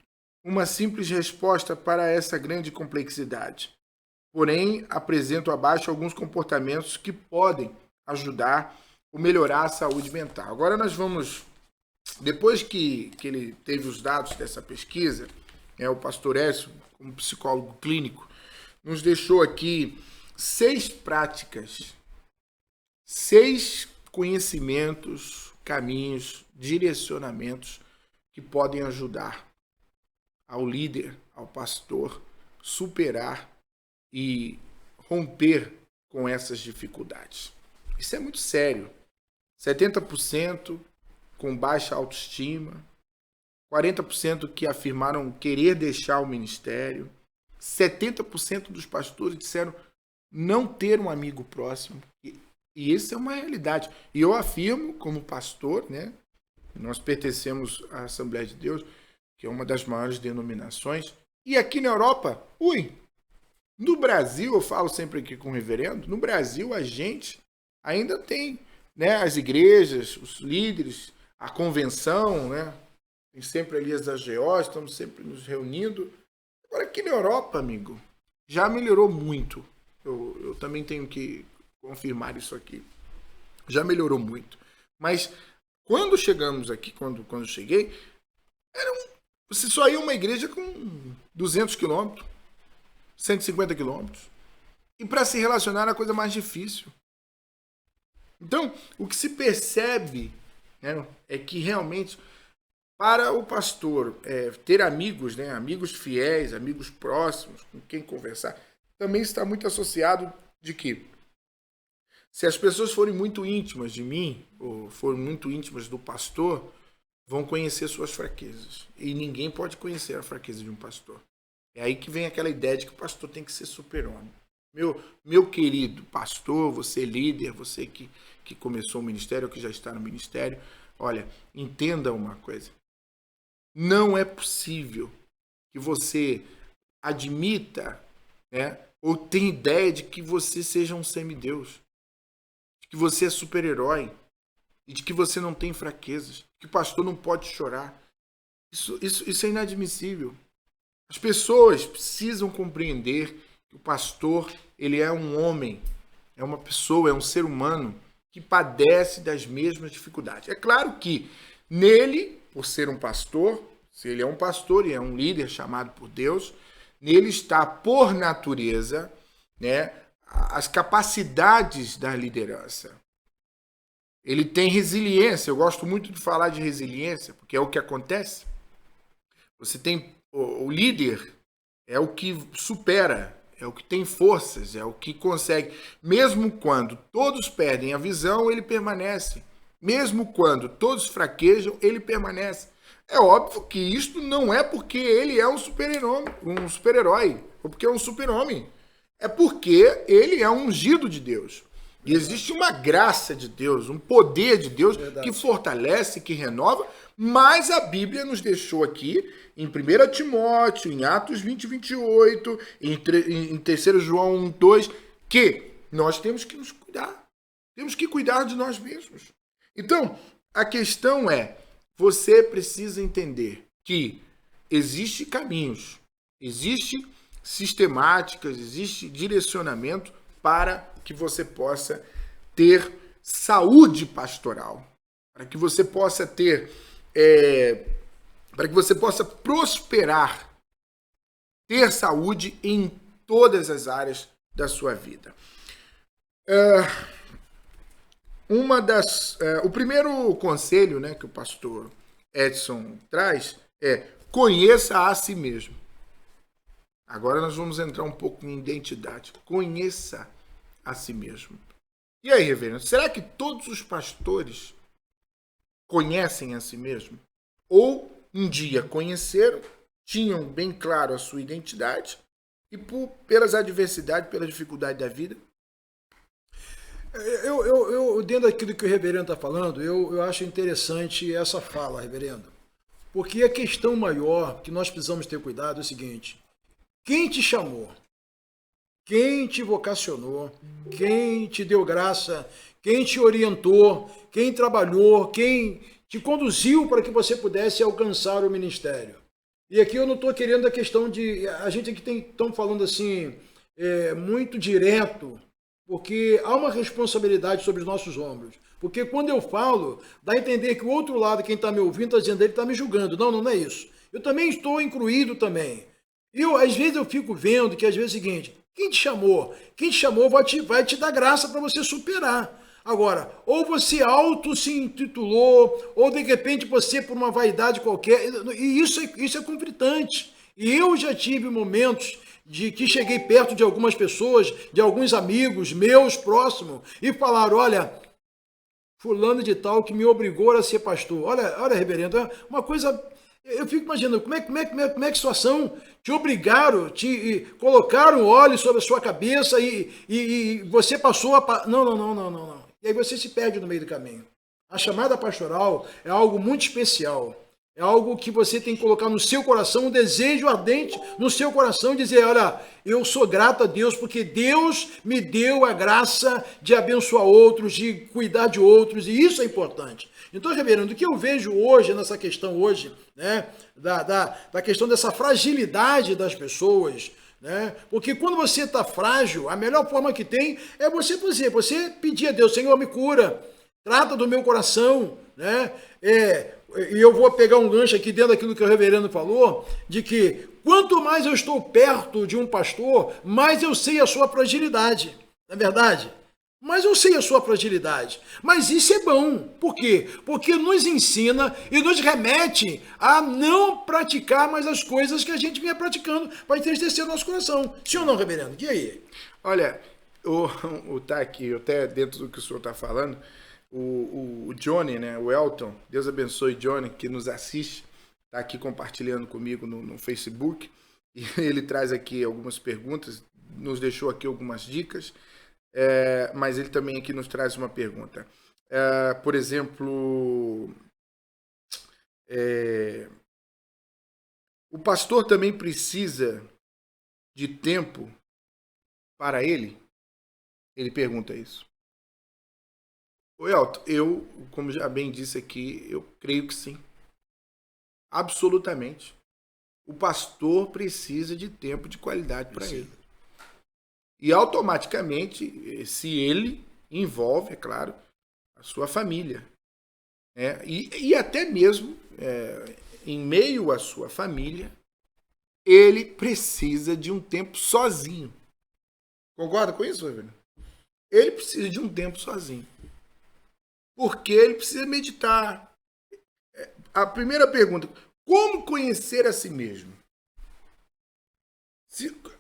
uma simples resposta para essa grande complexidade? Porém, apresento abaixo alguns comportamentos que podem ajudar ou melhorar a saúde mental. Agora nós vamos, depois que ele teve os dados dessa pesquisa, o pastor Edson, como psicólogo clínico, nos deixou aqui 6 práticas, 6 conhecimentos, caminhos, direcionamentos que podem ajudar ao líder, ao pastor, superar e romper com essas dificuldades. Isso é muito sério. 70% com baixa autoestima, 40% que afirmaram querer deixar o ministério, 70% dos pastores disseram não ter um amigo próximo. E isso é uma realidade. E eu afirmo, como pastor, né? Nós pertencemos à Assembleia de Deus, que é uma das maiores denominações. E aqui na Europa, no Brasil, eu falo sempre aqui com o reverendo, no Brasil a gente ainda tem, né, as igrejas, os líderes, a convenção, né? tem sempre ali as AGOs, estamos sempre nos reunindo. Agora aqui na Europa, amigo, já melhorou muito. Eu também tenho que confirmar isso aqui. Já melhorou muito. Mas quando chegamos aqui, quando eu cheguei, você só ia uma igreja com 200 quilômetros, 150 quilômetros. E para se relacionar era a coisa mais difícil. Então, o que se percebe, né, é que realmente, para o pastor ter amigos, né, amigos fiéis, amigos próximos, com quem conversar, também está muito associado de que, se as pessoas forem muito íntimas de mim, ou forem muito íntimas do pastor, vão conhecer suas fraquezas. E ninguém pode conhecer a fraqueza de um pastor. É aí que vem aquela ideia de que o pastor tem que ser super-homem. Meu querido pastor, você líder, você que começou o ministério ou que já está no ministério, olha, entenda uma coisa. Não é possível que você admita, né, ou tenha ideia de que você seja um semideus, de que você é super-herói e de que você não tem fraquezas, que o pastor não pode chorar. Isso é inadmissível. As pessoas precisam compreender que o pastor, ele é um homem, é uma pessoa, é um ser humano que padece das mesmas dificuldades. É claro que nele, por ser um pastor, se ele é um pastor e é um líder chamado por Deus, nele está, por natureza, né, as capacidades da liderança. Ele tem resiliência. Eu gosto muito de falar de resiliência, porque é o que acontece. Você tem o líder, é o que supera, é o que tem forças, é o que consegue. Mesmo quando todos perdem a visão, ele permanece. Mesmo quando todos fraquejam, ele permanece. É óbvio que isto não é porque ele é um super-herói, ou porque é um super-homem. É porque ele é um ungido de Deus. E existe uma graça de Deus, um poder de Deus que fortalece, que renova, mas a Bíblia nos deixou aqui, em 1 Timóteo, em Atos 20, 28, em 3 João 1, 2, que nós temos que nos cuidar. Temos que cuidar de nós mesmos. Então, a questão é, você precisa entender que existem caminhos, existem sistemáticas, existe direcionamento para que você possa ter saúde pastoral, para que você possa ter, para que você possa prosperar, ter saúde em todas as áreas da sua vida. O primeiro conselho, né, que o pastor Edson traz é: conheça a si mesmo. Agora nós vamos entrar um pouco em identidade. Conheça a si mesmo. E aí, reverendo, será que todos os pastores conhecem a si mesmo? Ou um dia conheceram, tinham bem claro a sua identidade e pelas adversidades, pela dificuldade da vida? Eu dentro daquilo que o reverendo está falando, eu acho interessante essa fala, reverendo. Porque a questão maior que nós precisamos ter cuidado é o seguinte: quem te chamou? Quem te vocacionou? Quem te deu graça? Quem te orientou? Quem trabalhou? Quem te conduziu para que você pudesse alcançar o ministério? E aqui eu não estou querendo a questão de... A gente aqui estamos falando assim, muito direto, porque há uma responsabilidade sobre os nossos ombros. Porque quando eu falo, dá a entender que o outro lado, quem está me ouvindo, está dizendo, ele está me julgando. Não, não é isso. Eu também estou incluído também. Às vezes eu fico vendo que às vezes é o seguinte: quem te chamou? Quem te chamou vai te dar graça para você superar. Agora, ou você auto se intitulou, ou de repente você, por uma vaidade qualquer, e isso é conflitante. E eu já tive momentos de que cheguei perto de algumas pessoas, de alguns amigos meus próximos, e falaram: olha, fulano de tal que me obrigou a ser pastor. Olha, reverendo, é uma coisa... Eu fico imaginando, como é que a situação te obrigaram, te colocaram óleo sobre a sua cabeça e você passou a... Não. E aí você se perde no meio do caminho. A chamada pastoral é algo muito especial. É algo que você tem que colocar no seu coração, um desejo ardente no seu coração e dizer, olha, eu sou grato a Deus porque Deus me deu a graça de abençoar outros, de cuidar de outros, e isso é importante. Então, reverendo, o que eu vejo hoje, nessa questão hoje, né, da questão dessa fragilidade das pessoas, né, porque quando você está frágil, a melhor forma que tem é você pedir a Deus, Senhor, me cura, trata do meu coração, né, e eu vou pegar um gancho aqui dentro daquilo que o reverendo falou, de que quanto mais eu estou perto de um pastor, mais eu sei a sua fragilidade, não é verdade? Mas eu sei a sua fragilidade. Mas isso é bom. Por quê? Porque nos ensina e nos remete a não praticar mais as coisas que a gente vinha praticando para entristecer o nosso coração. Sim ou não, reverendo? E aí? Olha, tá aqui, até dentro do que o senhor está falando, o Johnny, né, o Elton, Deus abençoe Johnny, que nos assiste, está aqui compartilhando comigo no Facebook, e ele traz aqui algumas perguntas, nos deixou aqui algumas dicas, mas ele também aqui nos traz uma pergunta. Por exemplo, o pastor também precisa de tempo para ele? Ele pergunta isso. Ô Elton, eu, como já bem disse aqui, eu creio que sim. Absolutamente. O pastor precisa de tempo de qualidade para ele. E automaticamente, se ele envolve, é claro, a sua família. Né? E até mesmo, em meio à sua família, ele precisa de um tempo sozinho. Concorda com isso, Fernando? Ele precisa de um tempo sozinho. Porque ele precisa meditar. A primeira pergunta, como conhecer a si mesmo?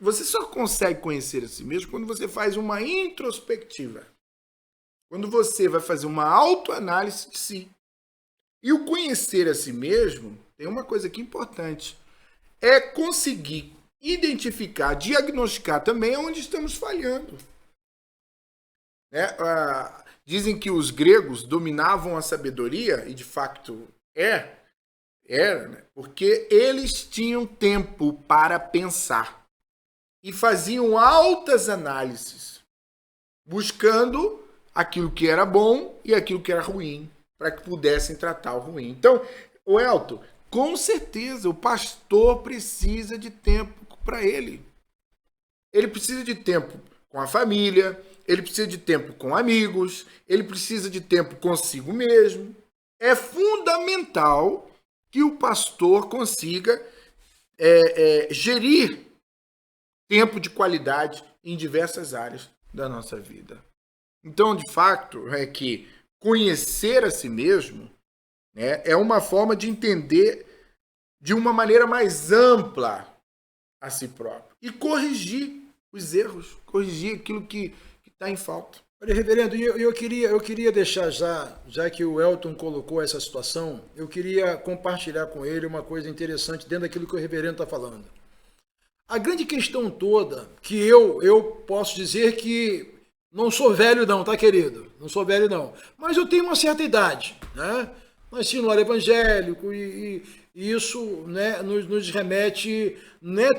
Você só consegue conhecer a si mesmo quando você faz uma introspectiva. Quando você vai fazer uma autoanálise de si. E o conhecer a si mesmo, tem uma coisa aqui importante. É conseguir identificar, diagnosticar também onde estamos falhando. Dizem que os gregos dominavam a sabedoria, e de facto era, né? Porque eles tinham tempo para pensar e faziam altas análises, buscando aquilo que era bom e aquilo que era ruim, para que pudessem tratar o ruim. Então, o Elton, com certeza, o pastor precisa de tempo para ele. Ele precisa de tempo com a família, ele precisa de tempo com amigos, ele precisa de tempo consigo mesmo. É fundamental que o pastor consiga gerir tempo de qualidade em diversas áreas da nossa vida. Então, de fato, é que conhecer a si mesmo, né, é uma forma de entender de uma maneira mais ampla a si próprio e corrigir os erros, corrigir aquilo que está em falta. Olha, reverendo, eu queria deixar já que o Elton colocou essa situação, eu queria compartilhar com ele uma coisa interessante dentro daquilo que o reverendo está falando. A grande questão toda, que eu posso dizer que não sou velho não, tá, querido? Não sou velho não, mas eu tenho uma certa idade, né? Nasci no lar evangélico e isso, né, nos remete, né,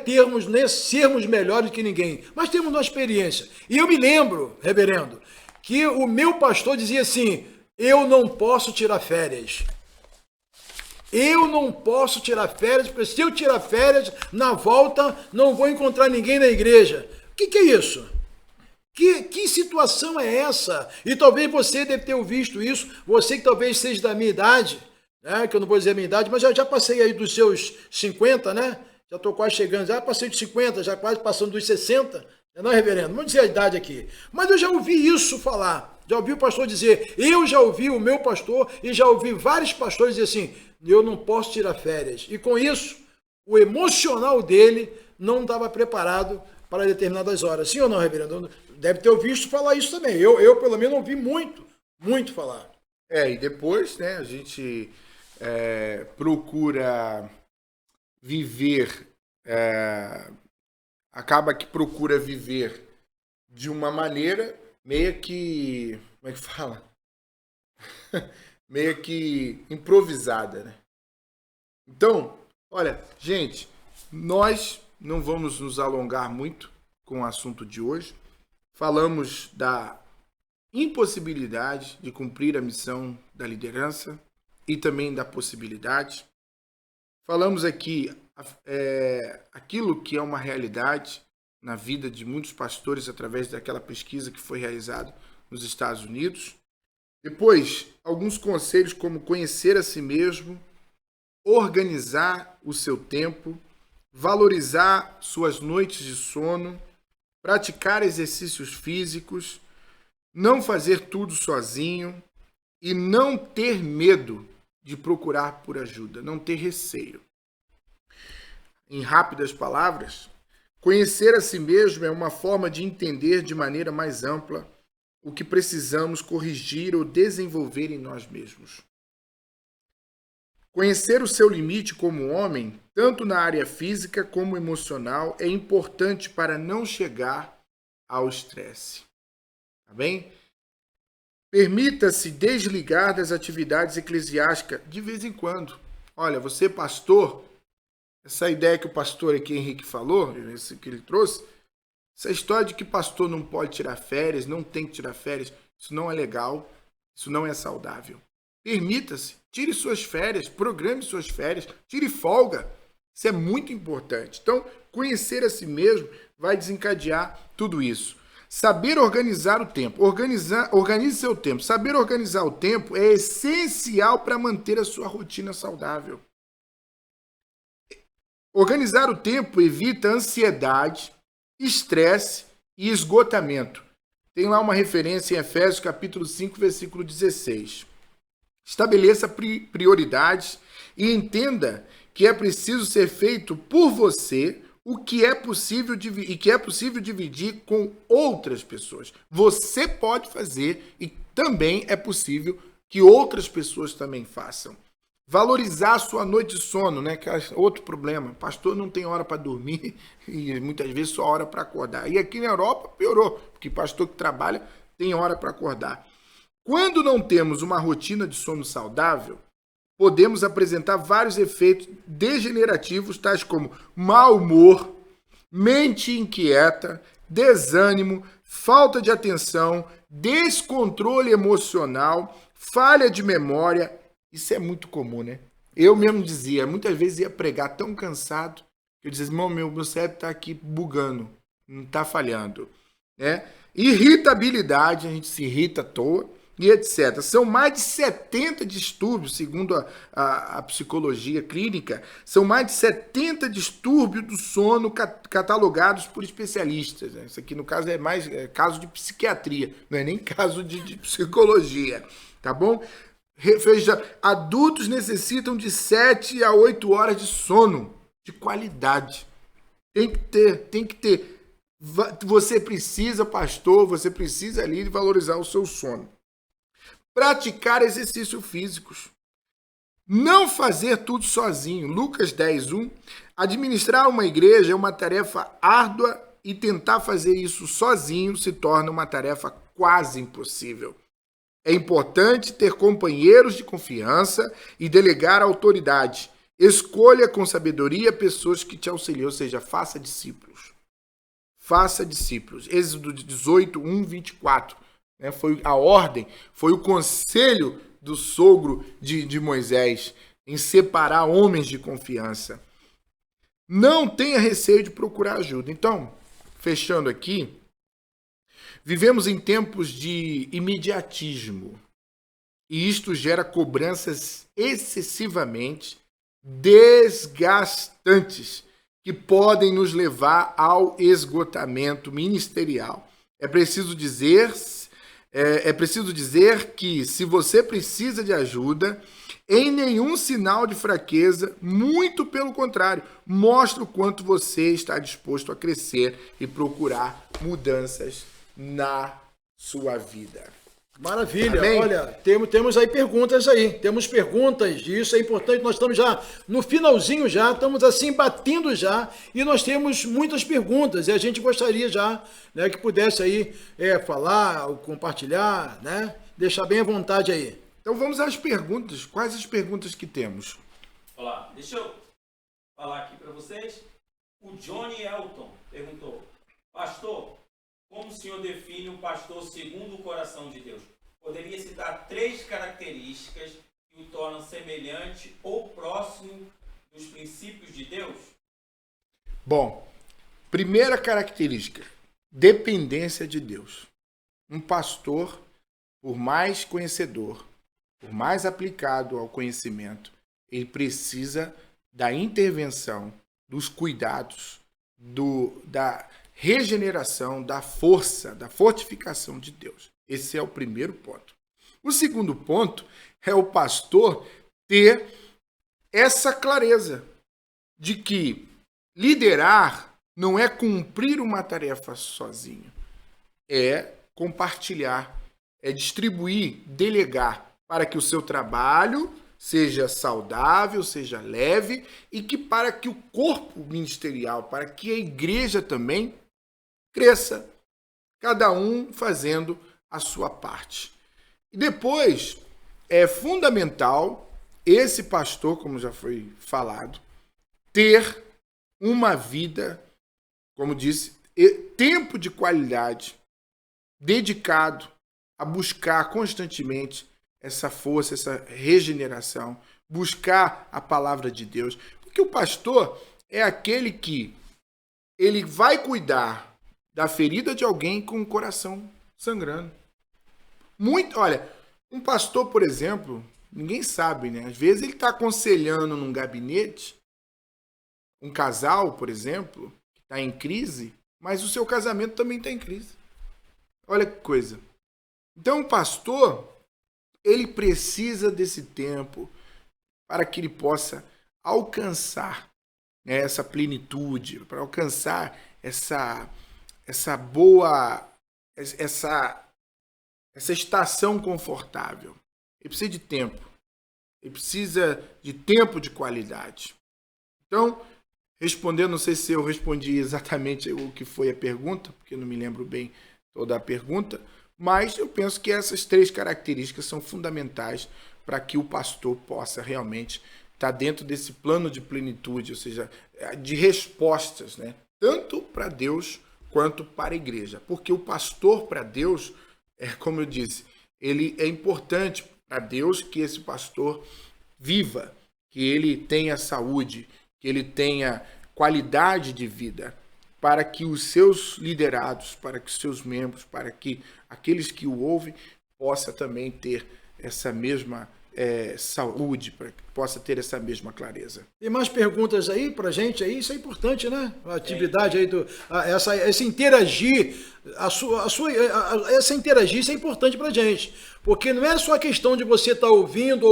sermos melhores que ninguém, mas temos uma experiência. E eu me lembro, reverendo, que o meu pastor dizia assim, eu não posso tirar férias. Eu não posso tirar férias, porque se eu tirar férias, na volta não vou encontrar ninguém na igreja. O que é isso? Que situação é essa? E talvez você deve ter visto isso, você que talvez seja da minha idade, né, que eu não vou dizer a minha idade, mas já passei aí dos seus 50, né? Já estou quase chegando, já passei dos 50, já quase passando dos 60, não é, reverendo? Não vou dizer a idade aqui. Mas eu já ouvi isso falar, já ouvi o pastor dizer, eu já ouvi o meu pastor e já ouvi vários pastores dizer assim, eu não posso tirar férias. E com isso, o emocional dele não estava preparado para determinadas horas. Sim ou não, reverendo? Deve ter ouvido falar isso também. Eu pelo menos, ouvi muito falar. E depois, né, a gente procura viver, acaba que procura viver de uma maneira meio que, como é que fala? Meio que improvisada, né? Então, olha, gente, nós não vamos nos alongar muito com o assunto de hoje. Falamos da impossibilidade de cumprir a missão da liderança e também da possibilidade. Falamos aqui aquilo que é uma realidade na vida de muitos pastores através daquela pesquisa que foi realizada nos Estados Unidos. Depois, alguns conselhos como conhecer a si mesmo, organizar o seu tempo, valorizar suas noites de sono, praticar exercícios físicos, não fazer tudo sozinho e não ter medo de procurar por ajuda, não ter receio. Em rápidas palavras, conhecer a si mesmo é uma forma de entender de maneira mais ampla o que precisamos corrigir ou desenvolver em nós mesmos. Conhecer o seu limite como homem, tanto na área física como emocional, é importante para não chegar ao estresse. Tá bem? Permita-se desligar das atividades eclesiásticas de vez em quando. Olha, você pastor, essa ideia que o pastor aqui Henrique falou, esse que ele trouxe, essa história de que pastor não pode tirar férias, não tem que tirar férias, isso não é legal, isso não é saudável. Permita-se, tire suas férias, programe suas férias, tire folga. Isso é muito importante. Então, conhecer a si mesmo vai desencadear tudo isso. Saber organizar o tempo. Organize seu tempo. Saber organizar o tempo é essencial para manter a sua rotina saudável. Organizar o tempo evita ansiedade, estresse e esgotamento. Tem lá uma referência em Efésios capítulo 5, versículo 16. Estabeleça prioridades e entenda que é preciso ser feito por você o que é possível dividir com outras pessoas. Você pode fazer e também é possível que outras pessoas também façam. Valorizar a sua noite de sono, né? Que é outro problema. Pastor não tem hora para dormir e muitas vezes só hora para acordar. E aqui na Europa piorou, porque pastor que trabalha tem hora para acordar. Quando não temos uma rotina de sono saudável, podemos apresentar vários efeitos degenerativos, tais como mau humor, mente inquieta, desânimo, falta de atenção, descontrole emocional, falha de memória. Isso é muito comum, né? Eu mesmo dizia, muitas vezes ia pregar tão cansado, que eu dizia, irmão, meu cérebro está aqui bugando, não está falhando. Né? Irritabilidade, a gente se irrita à toa, e etc. São mais de 70 distúrbios, segundo a psicologia clínica, são mais de 70 distúrbios do sono catalogados por especialistas. Né? Isso aqui, no caso, é mais caso de psiquiatria, não é nem caso de psicologia, tá bom? Veja, adultos necessitam de 7 a 8 horas de sono, de qualidade. Tem que ter. Você precisa, pastor, você precisa ali valorizar o seu sono. Praticar exercícios físicos. Não fazer tudo sozinho. Lucas 10:1. Administrar uma igreja é uma tarefa árdua e tentar fazer isso sozinho se torna uma tarefa quase impossível. É importante ter companheiros de confiança e delegar a autoridade. Escolha com sabedoria pessoas que te auxiliem, ou seja, faça discípulos. Faça discípulos. Êxodo 18:1-24. Foi a ordem, foi o conselho do sogro de Moisés em separar homens de confiança. Não tenha receio de procurar ajuda. Então, fechando aqui, vivemos em tempos de imediatismo e isto gera cobranças excessivamente desgastantes que podem nos levar ao esgotamento ministerial. É preciso dizer que se você precisa de ajuda, em nenhum sinal de fraqueza, muito pelo contrário, mostra o quanto você está disposto a crescer e procurar mudanças na sua vida. Maravilha, amém? Olha, temos aí perguntas aí, temos perguntas, isso é importante, nós estamos já no finalzinho já, estamos assim batendo já, e nós temos muitas perguntas, e a gente gostaria já, né, que pudesse aí falar, compartilhar, né, deixar bem à vontade aí. Então vamos às perguntas, quais as perguntas que temos? Olá, deixa eu falar aqui para vocês. O Johnny Elton perguntou: pastor, como o senhor define um pastor segundo o coração de Deus? Poderia citar 3 características que o tornam semelhante ou próximo dos princípios de Deus? Bom, primeira característica, dependência de Deus. Um pastor, por mais conhecedor, por mais aplicado ao conhecimento, ele precisa da intervenção, dos cuidados, da regeneração, da força, da fortificação de Deus. Esse é o primeiro ponto. O segundo ponto é o pastor ter essa clareza de que liderar não é cumprir uma tarefa sozinho, é compartilhar, é distribuir, delegar para que o seu trabalho seja saudável, seja leve e que para que o corpo ministerial, para que a igreja também cresça, cada um fazendo a sua parte. E depois é fundamental esse pastor, como já foi falado, ter uma vida, como disse, tempo de qualidade, dedicado a buscar constantemente essa força, essa regeneração, buscar a palavra de Deus. Porque o pastor é aquele que ele vai cuidar da ferida de alguém com o coração sangrando. Olha, um pastor, por exemplo, ninguém sabe, né? Às vezes ele está aconselhando num gabinete um casal, por exemplo, que está em crise, mas o seu casamento também está em crise. Olha que coisa. Então, o pastor, ele precisa desse tempo para que ele possa alcançar, né, essa plenitude, para alcançar essa boa, essa estação confortável. Ele precisa de tempo. Ele precisa de tempo de qualidade. Então, respondendo, não sei se eu respondi exatamente o que foi a pergunta, porque não me lembro bem toda a pergunta, mas eu penso que essas 3 características são fundamentais para que o pastor possa realmente estar dentro desse plano de plenitude, ou seja, de respostas, né? Tanto para Deus quanto para a igreja. Porque o pastor para Deus, como eu disse, ele é importante para Deus que esse pastor viva, que ele tenha saúde, que ele tenha qualidade de vida, para que os seus liderados, para que os seus membros, para que aqueles que o ouvem possa também ter essa mesma saúde, para que possa ter essa mesma clareza. Tem mais perguntas aí pra gente aí? Isso é importante, né? A atividade aí essa interagir, essa interagir, isso é importante pra gente. Porque não é só a questão de você estar ouvindo,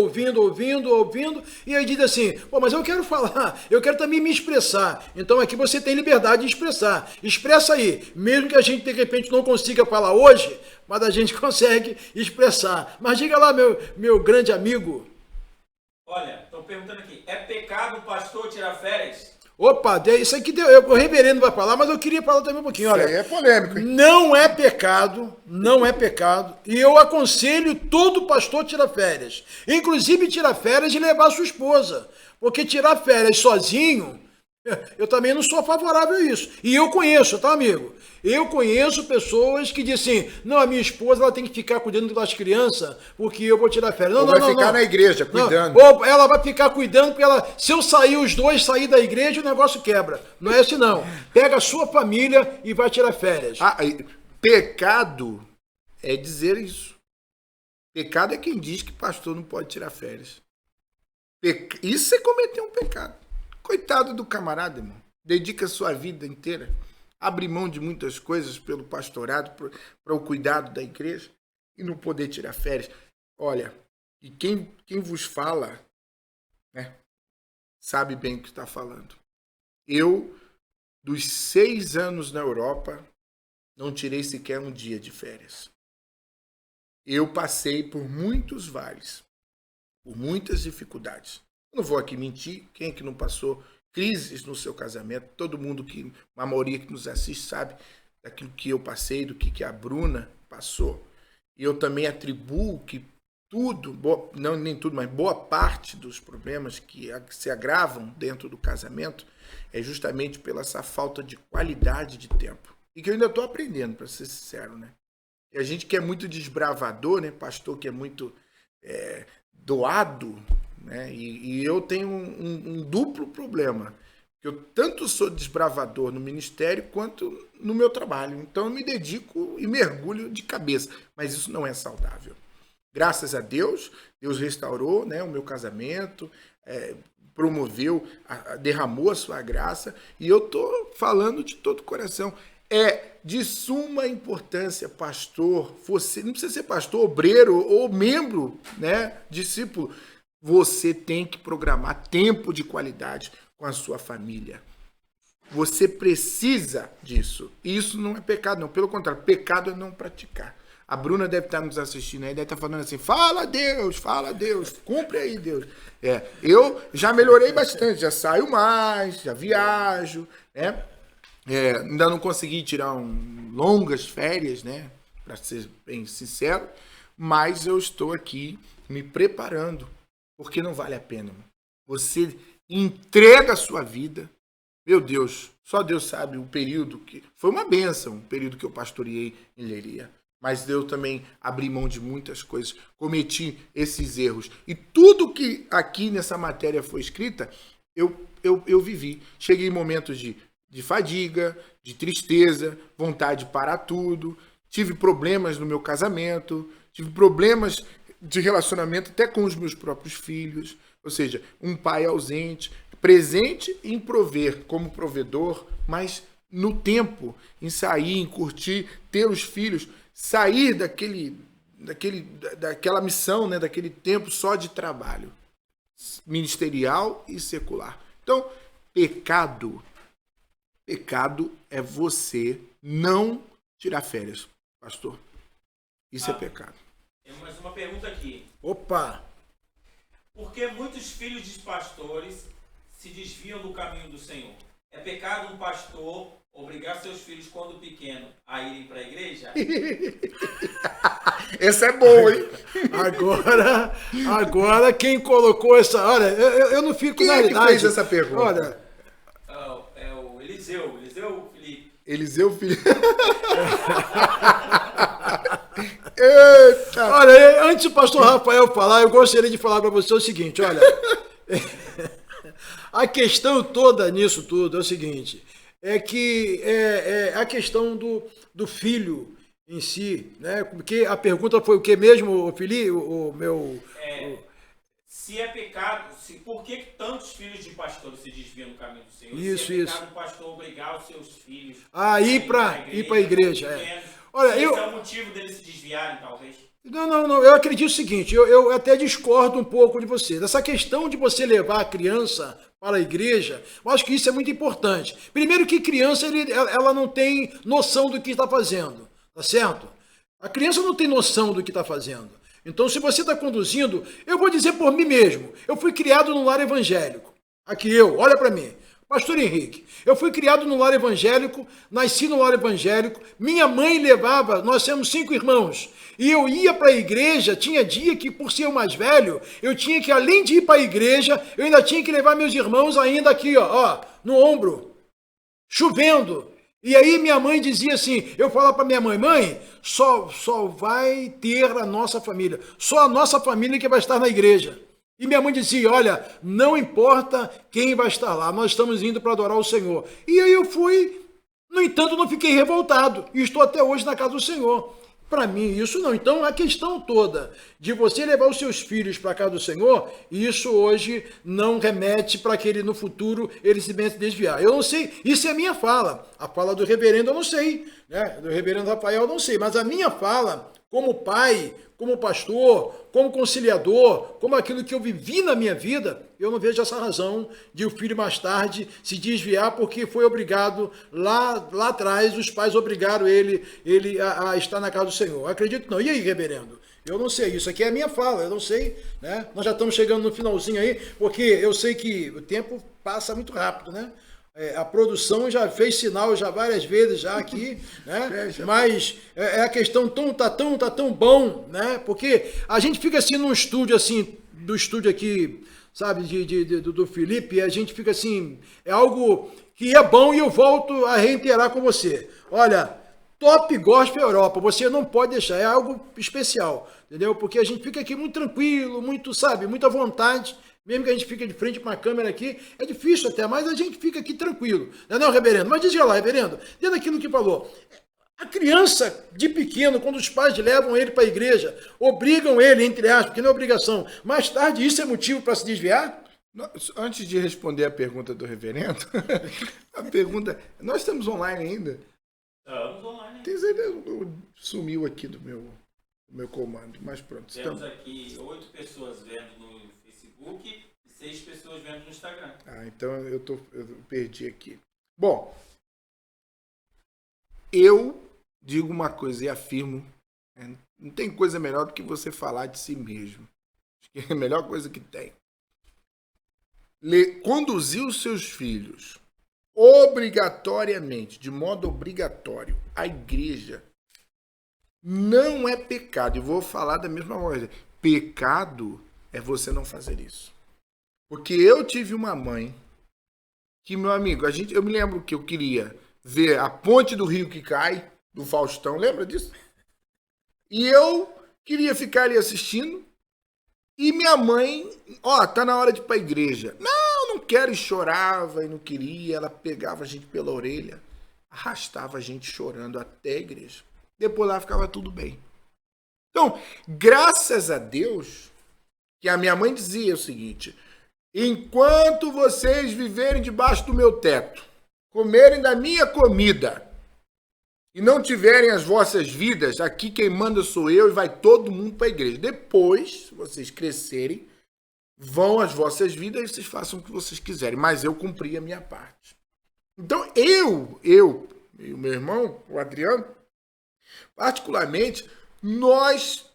e aí diz assim, pô, mas eu quero falar, eu quero também me expressar. Então aqui você tem liberdade de expressar. Expressa aí, mesmo que a gente de repente não consiga falar hoje, mas a gente consegue expressar. Mas diga lá, meu grande amigo. Olha, estão perguntando aqui, é pecado o pastor tirar férias? Opa, isso aqui o reverendo vai falar, mas eu queria falar também um pouquinho. Olha, isso aí é polêmico, hein? Não é pecado, e eu aconselho todo pastor tirar férias. Inclusive tirar férias e levar sua esposa. Porque tirar férias sozinho, eu também não sou favorável a isso. E eu conheço, tá, amigo? Eu conheço pessoas que dizem assim, não, a minha esposa ela tem que ficar cuidando das crianças porque eu vou tirar férias. Não, ou vai ficar na igreja cuidando. Ou ela vai ficar cuidando porque se eu sair os dois, sair da igreja, o negócio quebra. Não é assim, não. Pega a sua família e vai tirar férias. Pecado é dizer isso. Pecado é quem diz que pastor não pode tirar férias. Isso é cometer um pecado. Coitado do camarada, irmão. Dedica a sua vida inteira. Abre mão de muitas coisas pelo pastorado, para o cuidado da igreja e não poder tirar férias. Olha, e quem vos fala, né, sabe bem o que está falando. Eu, dos 6 anos na Europa, não tirei sequer um dia de férias. Eu passei por muitos vales, por muitas dificuldades. Não vou aqui mentir, quem é que não passou crises no seu casamento? Todo mundo, a maioria que nos assiste sabe daquilo que eu passei, do que a Bruna passou. E eu também atribuo que tudo, não nem tudo, mas boa parte dos problemas que se agravam dentro do casamento é justamente pela essa falta de qualidade de tempo. E que eu ainda estou aprendendo, para ser sincero, né? E a gente que é muito desbravador, né? Pastor que é muito doado, né? E eu tenho um duplo problema. Eu tanto sou desbravador no ministério quanto no meu trabalho. Então eu me dedico e mergulho de cabeça. Mas isso não é saudável. Graças a Deus, Deus restaurou, né, o meu casamento, promoveu, derramou a sua graça. E eu estou falando de todo o coração. É de suma importância, pastor, você não precisa ser pastor, obreiro ou membro, né, discípulo. Você tem que programar tempo de qualidade com a sua família. Você precisa disso. E isso não é pecado, não. Pelo contrário, pecado é não praticar. A Bruna deve estar nos assistindo aí, deve estar falando assim, fala Deus, cumpre aí, Deus. Eu já melhorei bastante, já saio mais, já viajo, né? Ainda não consegui tirar longas férias, né? Para ser bem sincero, mas eu estou aqui me preparando, porque não vale a pena. Você entrega a sua vida. Meu Deus, só Deus sabe o período que... Foi uma bênção, o período que eu pastoreei em Leiria. Mas eu também abri mão de muitas coisas, cometi esses erros. E tudo que aqui nessa matéria foi escrita, eu vivi. Cheguei em momentos de fadiga, de tristeza, vontade de parar tudo. Tive problemas no meu casamento, tive problemas de relacionamento até com os meus próprios filhos. Ou seja, um pai ausente, presente em prover como provedor, mas no tempo, em sair, em curtir, ter os filhos, sair daquela missão, né, daquele tempo só de trabalho ministerial e secular. Então, pecado é você não tirar férias, pastor. Isso é pecado. Tem mais uma pergunta aqui. Opa! Por que muitos filhos de pastores se desviam do caminho do Senhor? É pecado um pastor obrigar seus filhos, quando pequeno, a irem para a igreja? Essa é boa, hein? Agora quem colocou essa... Olha, eu não fico quem na que idade... fez essa pergunta? Olha... É o Eliseu Felipe. Eliseu Felipe. Eita! Olha, antes do pastor Rafael falar, eu gostaria de falar para você o seguinte, olha... A questão toda nisso tudo é o seguinte... É que a questão do filho em si, né? Porque a pergunta foi o que mesmo, Felipe? Se é pecado, por que tantos filhos de pastores se desviam do caminho do Senhor? Isso, se é pecado o pastor obrigar os seus filhos a ir para a igreja. Olha, esse é o motivo deles se desviarem, talvez. Não, eu acredito o seguinte, eu até discordo um pouco de você. Dessa questão de você levar a criança para a igreja, eu acho que isso é muito importante. Primeiro que criança, ela não tem noção do que está fazendo, tá certo? A criança não tem noção do que está fazendo. Então, se você está conduzindo, eu vou dizer por mim mesmo, eu fui criado num lar evangélico. Aqui olha para mim. Pastor Henrique, eu fui criado no lar evangélico, nasci no lar evangélico, minha mãe levava, nós temos 5 irmãos, e eu ia para a igreja, tinha dia que, por ser o mais velho, eu tinha que, além de ir para a igreja, eu ainda tinha que levar meus irmãos ainda aqui, ó, no ombro, chovendo. E aí minha mãe dizia assim, eu falava para minha mãe, só vai ter a nossa família, só a nossa família que vai estar na igreja. E minha mãe dizia, olha, não importa quem vai estar lá, nós estamos indo para adorar o Senhor. E aí eu fui, no entanto, não fiquei revoltado, e estou até hoje na casa do Senhor. Para mim, isso não. Então, a questão toda de você levar os seus filhos para a casa do Senhor, isso hoje não remete para que ele, no futuro, ele se venha se desviar. Eu não sei, isso é a minha fala. A fala do reverendo eu não sei, né? Do reverendo Rafael eu não sei, mas a minha fala, como pai, como pastor, como conciliador, como aquilo que eu vivi na minha vida, eu não vejo essa razão de o filho mais tarde se desviar porque foi obrigado, lá atrás, os pais obrigaram ele a estar na casa do Senhor. Eu acredito que não. E aí, reverendo? Eu não sei, isso aqui é a minha fala, eu não sei, né? Nós já estamos chegando no finalzinho aí, porque eu sei que o tempo passa muito rápido, né? A produção já fez sinal já várias vezes já aqui, né? Mas a questão tá tão bom, né? Porque a gente fica assim num estúdio assim, do estúdio aqui, sabe, do Felipe, e a gente fica assim, é algo que é bom e eu volto a reiterar com você. Olha, Top Gospel Europa, você não pode deixar, é algo especial, entendeu? Porque a gente fica aqui muito tranquilo, muito, sabe, muita vontade. Mesmo que a gente fique de frente para uma câmera aqui, é difícil até, mas a gente fica aqui tranquilo. Não, reverendo? Mas diz lá, reverendo, dentro daquilo que falou, a criança de pequeno, quando os pais levam ele para a igreja, obrigam ele, entre aspas, porque não é obrigação, mais tarde isso é motivo para se desviar? Antes de responder a pergunta do reverendo, a pergunta, nós estamos online ainda? Estamos online. Sumiu aqui do meu comando, mas pronto. Temos aqui 8 pessoas vendo no Facebook e 6 pessoas vendo no Instagram. Então eu perdi aqui. Bom, eu digo uma coisa e afirmo, não tem coisa melhor do que você falar de si mesmo. Acho que é a melhor coisa que tem. Conduzir os seus filhos obrigatoriamente, de modo obrigatório, à igreja não é pecado. E vou falar da mesma coisa. Pecado é você não fazer isso. Porque eu tive uma mãe que, meu amigo, eu me lembro que eu queria ver a ponte do rio que cai, do Faustão, lembra disso? E eu queria ficar ali assistindo. E minha mãe, tá na hora de ir pra igreja. Não quero, e chorava e não queria. Ela pegava a gente pela orelha, arrastava a gente chorando até a igreja. Depois lá ficava tudo bem. Então, graças a Deus, que a minha mãe dizia o seguinte: enquanto vocês viverem debaixo do meu teto, comerem da minha comida e não tiverem as vossas vidas, aqui quem manda sou eu e vai todo mundo para a igreja. Depois, se vocês crescerem, vão as vossas vidas e vocês façam o que vocês quiserem. Mas eu cumpri a minha parte. Então, eu e o meu irmão, o Adriano, particularmente, nós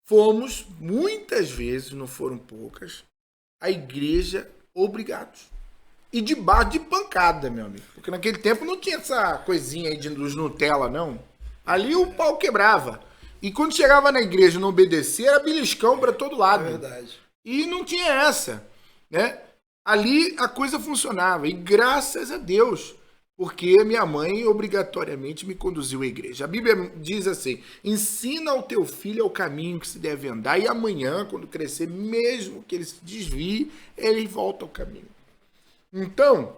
fomos, muitas vezes, não foram poucas, à igreja obrigados. E debaixo de pancada, meu amigo. Porque naquele tempo não tinha essa coisinha aí dos Nutella, não. Ali o pau quebrava. E quando chegava na igreja e não obedecia, era beliscão para todo lado. É verdade. E não tinha essa, né? Ali a coisa funcionava. E graças a Deus, porque minha mãe obrigatoriamente me conduziu à igreja. A Bíblia diz assim: ensina ao teu filho o caminho que se deve andar, e amanhã, quando crescer, mesmo que ele se desvie, ele volta ao caminho. Então,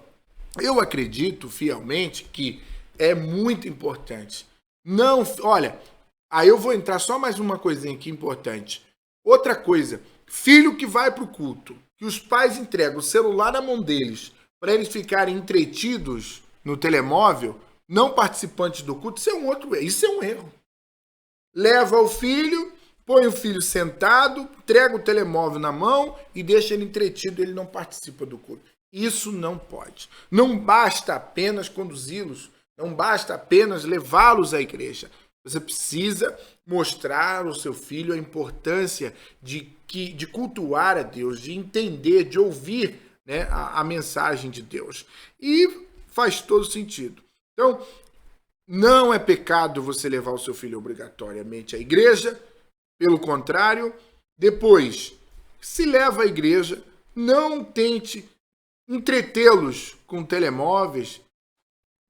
eu acredito fielmente que é muito importante. Não, olha, aí eu vou entrar só mais uma coisinha aqui importante. Outra coisa, filho que vai para o culto, que os pais entregam o celular na mão deles para eles ficarem entretidos no telemóvel, não participantes do culto, isso é um erro. Leva o filho, põe o filho sentado, entrega o telemóvel na mão e deixa ele entretido, ele não participa do culto. Isso não pode. Não basta apenas conduzi-los, não basta apenas levá-los à igreja. Você precisa mostrar ao seu filho a importância de cultuar a Deus, de entender, de ouvir, né, a mensagem de Deus. E faz todo sentido. Então, não é pecado você levar o seu filho obrigatoriamente à igreja. Pelo contrário, depois, se leva à igreja, não tente entretê-los com telemóveis,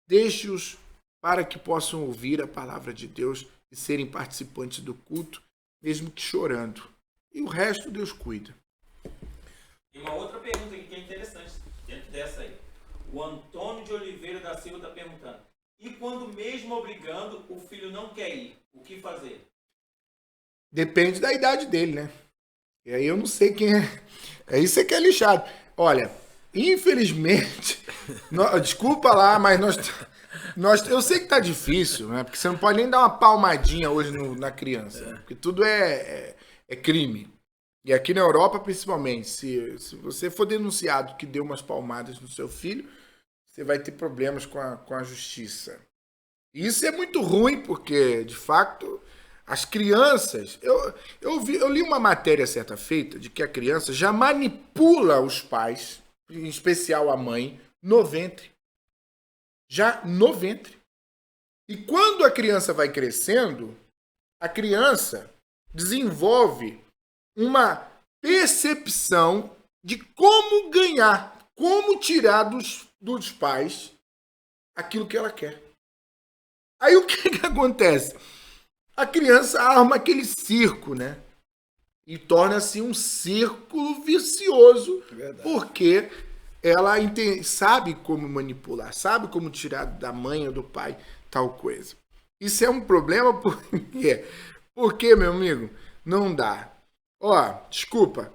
deixe-os para que possam ouvir a palavra de Deus e serem participantes do culto, mesmo que chorando. E o resto Deus cuida. E uma outra pergunta aqui que é interessante, dentro dessa aí. O Antônio de Oliveira da Silva está perguntando: e quando mesmo obrigando, o filho não quer ir, o que fazer? Depende da idade dele, né? E aí eu não sei quem é. É isso que é lixado. Olha, infelizmente, desculpa lá, mas eu sei que tá difícil, né? Porque você não pode nem dar uma palmadinha hoje na criança, né? Porque tudo é crime. E aqui na Europa, principalmente, se você for denunciado que deu umas palmadas no seu filho, você vai ter problemas com a justiça. E isso é muito ruim, porque, de fato, as crianças... Eu li uma matéria certa feita de que a criança já manipula os pais, em especial a mãe, no ventre. já no ventre. E quando a criança vai crescendo, a criança desenvolve uma percepção de como ganhar, como tirar dos pais aquilo que ela quer. Aí o que acontece? A criança arma aquele circo, né? E torna-se um círculo vicioso, porque ela sabe como manipular, sabe como tirar da mãe ou do pai tal coisa. Isso é um problema por quê? Porque, meu amigo, não dá. Ó, desculpa.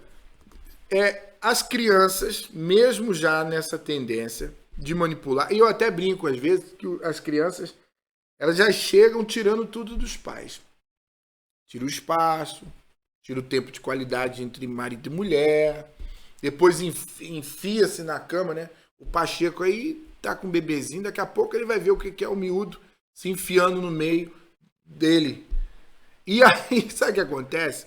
As crianças, mesmo já nessa tendência de manipular, e eu até brinco às vezes que as crianças, elas já chegam tirando tudo dos pais. Tira o espaço, tira o tempo de qualidade entre marido e mulher, depois enfia-se na cama, né? O Pacheco aí tá com um bebezinho, daqui a pouco ele vai ver o que é o miúdo se enfiando no meio dele. E aí, sabe o que acontece?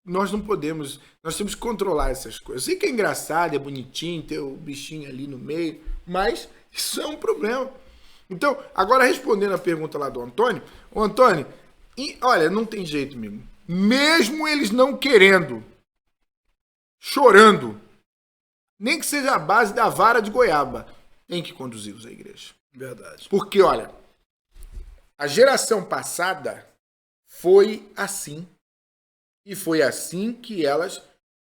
Nós não podemos, nós temos que controlar essas coisas. Eu sei que é engraçado, é bonitinho ter o bichinho ali no meio, mas isso é um problema. Então, agora respondendo a pergunta lá do Antônio, o Antônio, olha, não tem jeito, amigo. Mesmo eles não querendo, chorando, nem que seja a base da vara de goiaba, tem que conduzi-los à igreja. Verdade. Porque, olha, a geração passada foi assim. E foi assim que elas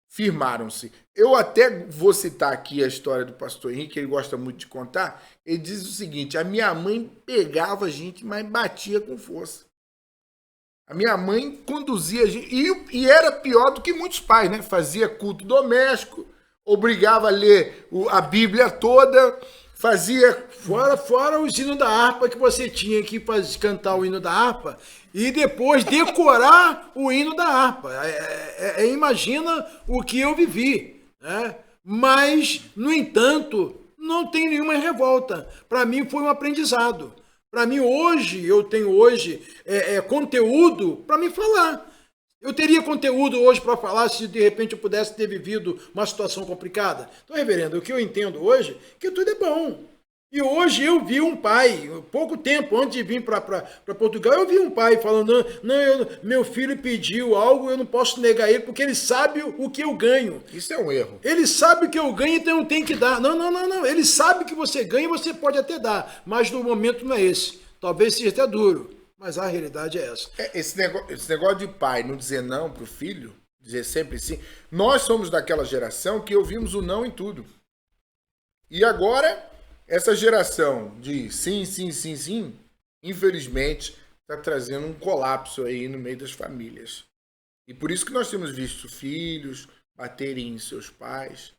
firmaram-se. Eu até vou citar aqui a história do pastor Henrique, que ele gosta muito de contar. Ele diz o seguinte: a minha mãe pegava a gente, mas batia com força. A minha mãe conduzia a gente, e era pior do que muitos pais, né? Fazia culto doméstico, obrigava a ler a Bíblia toda, fazia... Fora os hinos da harpa que você tinha que cantar o hino da harpa e depois decorar o hino da harpa. Imagina o que eu vivi, né? Mas, no entanto, não tem nenhuma revolta. Para mim foi um aprendizado. Para mim eu tenho conteúdo para me falar. Eu teria conteúdo hoje para falar se de repente eu pudesse ter vivido uma situação complicada. Então, reverendo, o que eu entendo hoje é que tudo é bom. E hoje eu vi um pai, pouco tempo antes de vir para Portugal, eu vi um pai falando, meu filho pediu algo, eu não posso negar ele, porque ele sabe o que eu ganho. Isso é um erro. Ele sabe o que eu ganho, então eu tenho que dar. Não. Ele sabe que você ganha, você pode até dar, mas no momento não é esse. Talvez seja até duro, mas a realidade é essa. Esse negócio de pai não dizer não pro filho, dizer sempre sim. Nós somos daquela geração que ouvimos o não em tudo. E agora... essa geração de sim, infelizmente, está trazendo um colapso aí no meio das famílias. E por isso que nós temos visto filhos baterem em seus pais.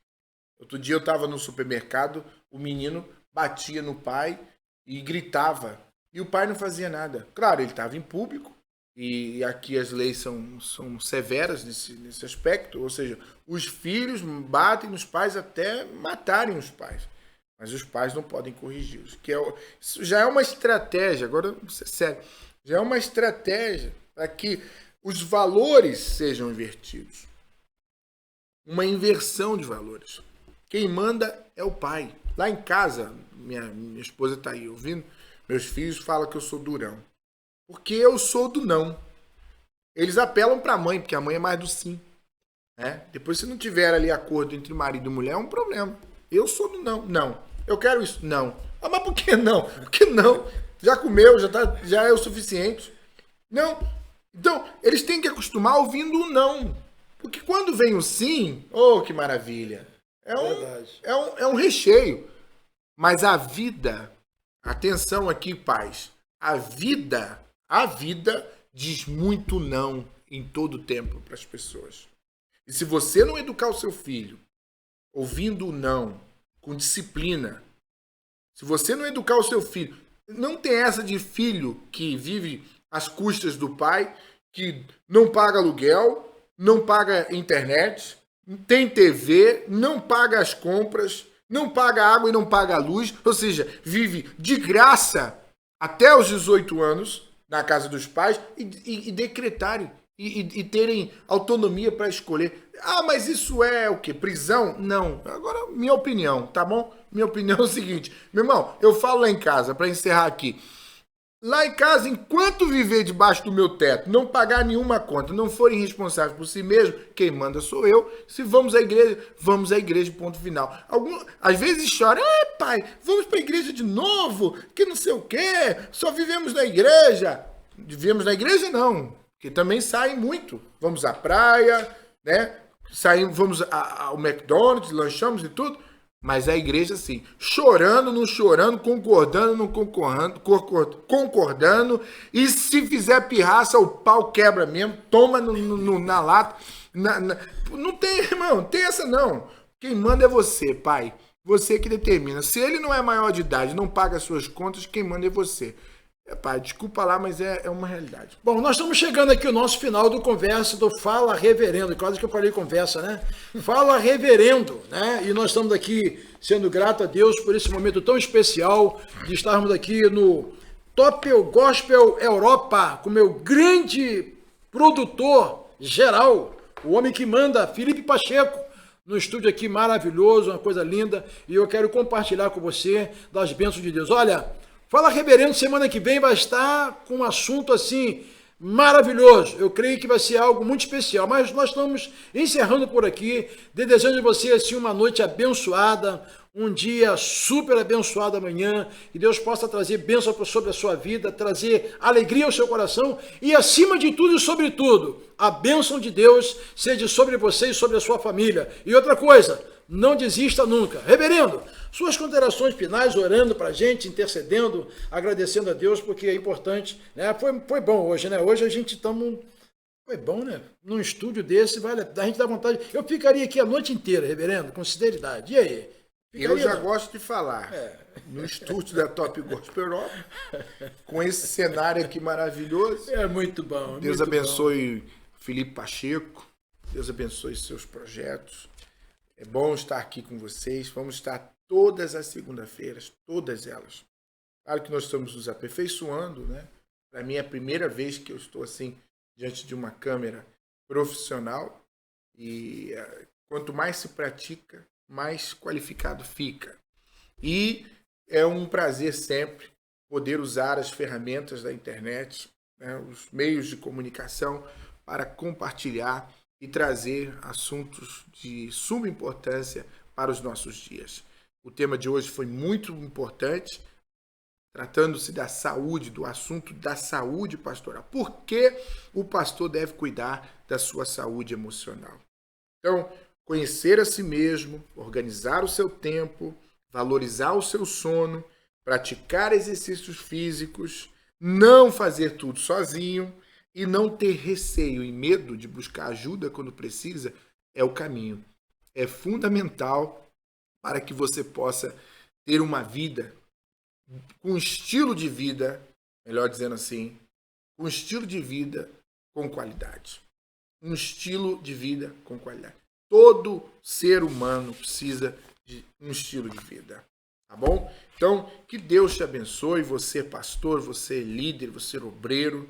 Outro dia eu estava no supermercado, o menino batia no pai e gritava. E o pai não fazia nada. Claro, ele estava em público, e aqui as leis são severas nesse aspecto. Ou seja, os filhos batem nos pais até matarem os pais. Mas os pais não podem corrigi-los. Isso já é uma estratégia, agora vou ser sério, já é uma estratégia para que os valores sejam invertidos. Uma inversão de valores. Quem manda é o pai. Lá em casa, minha esposa está aí ouvindo, meus filhos falam que eu sou durão. Porque eu sou do não. Eles apelam para a mãe, porque a mãe é mais do sim. Né? Depois, se não tiver ali acordo entre marido e mulher, é um problema. Eu sou do não. Não. Eu quero isso. Não. Ah, mas por que não? Por que não? Já comeu, já é o suficiente. Não. Então, eles têm que acostumar ouvindo o não. Porque quando vem o sim, oh, que maravilha. É um recheio. Mas a vida, atenção aqui, pais, a vida diz muito não em todo o tempo para as pessoas. E se você não educar o seu filho ouvindo o não, com disciplina, se você não educar o seu filho, não tem essa de filho que vive às custas do pai, que não paga aluguel, não paga internet, tem TV, não paga as compras, não paga água e não paga a luz, ou seja, vive de graça até os 18 anos na casa dos pais e decretarem e terem autonomia para escolher. Ah, mas isso é o quê? Prisão? Não. Agora, minha opinião, tá bom? Minha opinião é o seguinte, meu irmão, eu falo lá em casa, para encerrar aqui. Lá em casa, enquanto viver debaixo do meu teto, não pagar nenhuma conta, não forem responsáveis por si mesmo, quem manda sou eu. Se vamos à igreja, ponto final. Às vezes chora, pai, vamos para a igreja de novo, que não sei o quê, só vivemos na igreja. Vivemos na igreja não, porque também saem muito. Vamos à praia, né? Vamos ao McDonald's, lanchamos e tudo. Mas a igreja, assim, chorando, não chorando, concordando, não concordando. E se fizer pirraça, o pau quebra mesmo, toma na lata. Não tem, irmão, não tem essa não. Quem manda é você, pai. Você que determina. Se ele não é maior de idade, não paga as suas contas, quem manda é você. Pai, desculpa lá, mas é uma realidade. Bom, nós estamos chegando aqui ao nosso final do conversa, do Fala Reverendo. Quase que eu falei conversa, né? Fala Reverendo, né? E nós estamos aqui sendo grato a Deus por esse momento tão especial de estarmos aqui no Top Gospel Europa, com meu grande produtor geral, o homem que manda, Felipe Pacheco, no estúdio aqui maravilhoso, uma coisa linda. E eu quero compartilhar com você das bênçãos de Deus. Olha, Fala Reverendo, semana que vem vai estar com um assunto assim maravilhoso. Eu creio que vai ser algo muito especial, mas nós estamos encerrando por aqui, desejando a você assim uma noite abençoada, um dia super abençoado amanhã, que Deus possa trazer bênção sobre a sua vida, trazer alegria ao seu coração e acima de tudo e sobretudo, a bênção de Deus seja sobre você e sobre a sua família. E outra coisa, não desista nunca. Reverendo, suas considerações finais, orando para a gente, intercedendo, agradecendo a Deus, porque é importante, né? Foi bom hoje, né? Hoje a gente estamos... Foi bom, né? Num estúdio desse, a gente dá vontade... Eu ficaria aqui a noite inteira, reverendo, com sinceridade. E aí? Eu já gosto de falar. No estúdio da Top Gospel Europa, com esse cenário aqui maravilhoso. É muito bom. Deus abençoe Felipe Pacheco. Deus abençoe seus projetos. É bom estar aqui com vocês. Vamos estar todas as segundas-feiras, todas elas. Claro que nós estamos nos aperfeiçoando, né? Para mim é a primeira vez que eu estou assim diante de uma câmera profissional e quanto mais se pratica, mais qualificado fica. E é um prazer sempre poder usar as ferramentas da internet, né, os meios de comunicação para compartilhar e trazer assuntos de suma importância para os nossos dias. O tema de hoje foi muito importante, tratando-se da saúde, do assunto da saúde pastoral. Por que o pastor deve cuidar da sua saúde emocional? Então, conhecer a si mesmo, organizar o seu tempo, valorizar o seu sono, praticar exercícios físicos, não fazer tudo sozinho e não ter receio e medo de buscar ajuda quando precisa é o caminho. É fundamental para que você possa ter uma vida com estilo de vida, melhor dizendo assim, um estilo de vida com qualidade. Um estilo de vida com qualidade. Todo ser humano precisa de um estilo de vida, tá bom? Então, que Deus te abençoe, você pastor, você líder, você obreiro.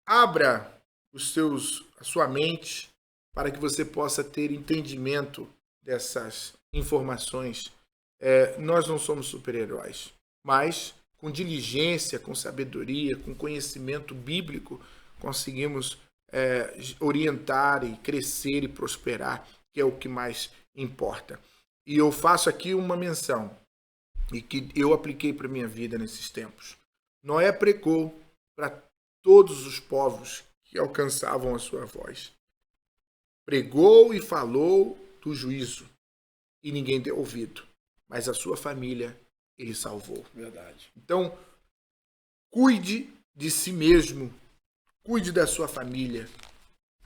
Abra a sua mente para que você possa ter entendimento dessas informações. Nós não somos super-heróis, mas com diligência, com sabedoria, com conhecimento bíblico, conseguimos orientar e crescer e prosperar, que é o que mais importa. E eu faço aqui uma menção, e que eu apliquei para a minha vida nesses tempos. Noé pregou para todos os povos que alcançavam a sua voz. Pregou e falou do juízo, e ninguém deu ouvido. Mas a sua família ele salvou. Verdade. Então, cuide de si mesmo, cuide da sua família,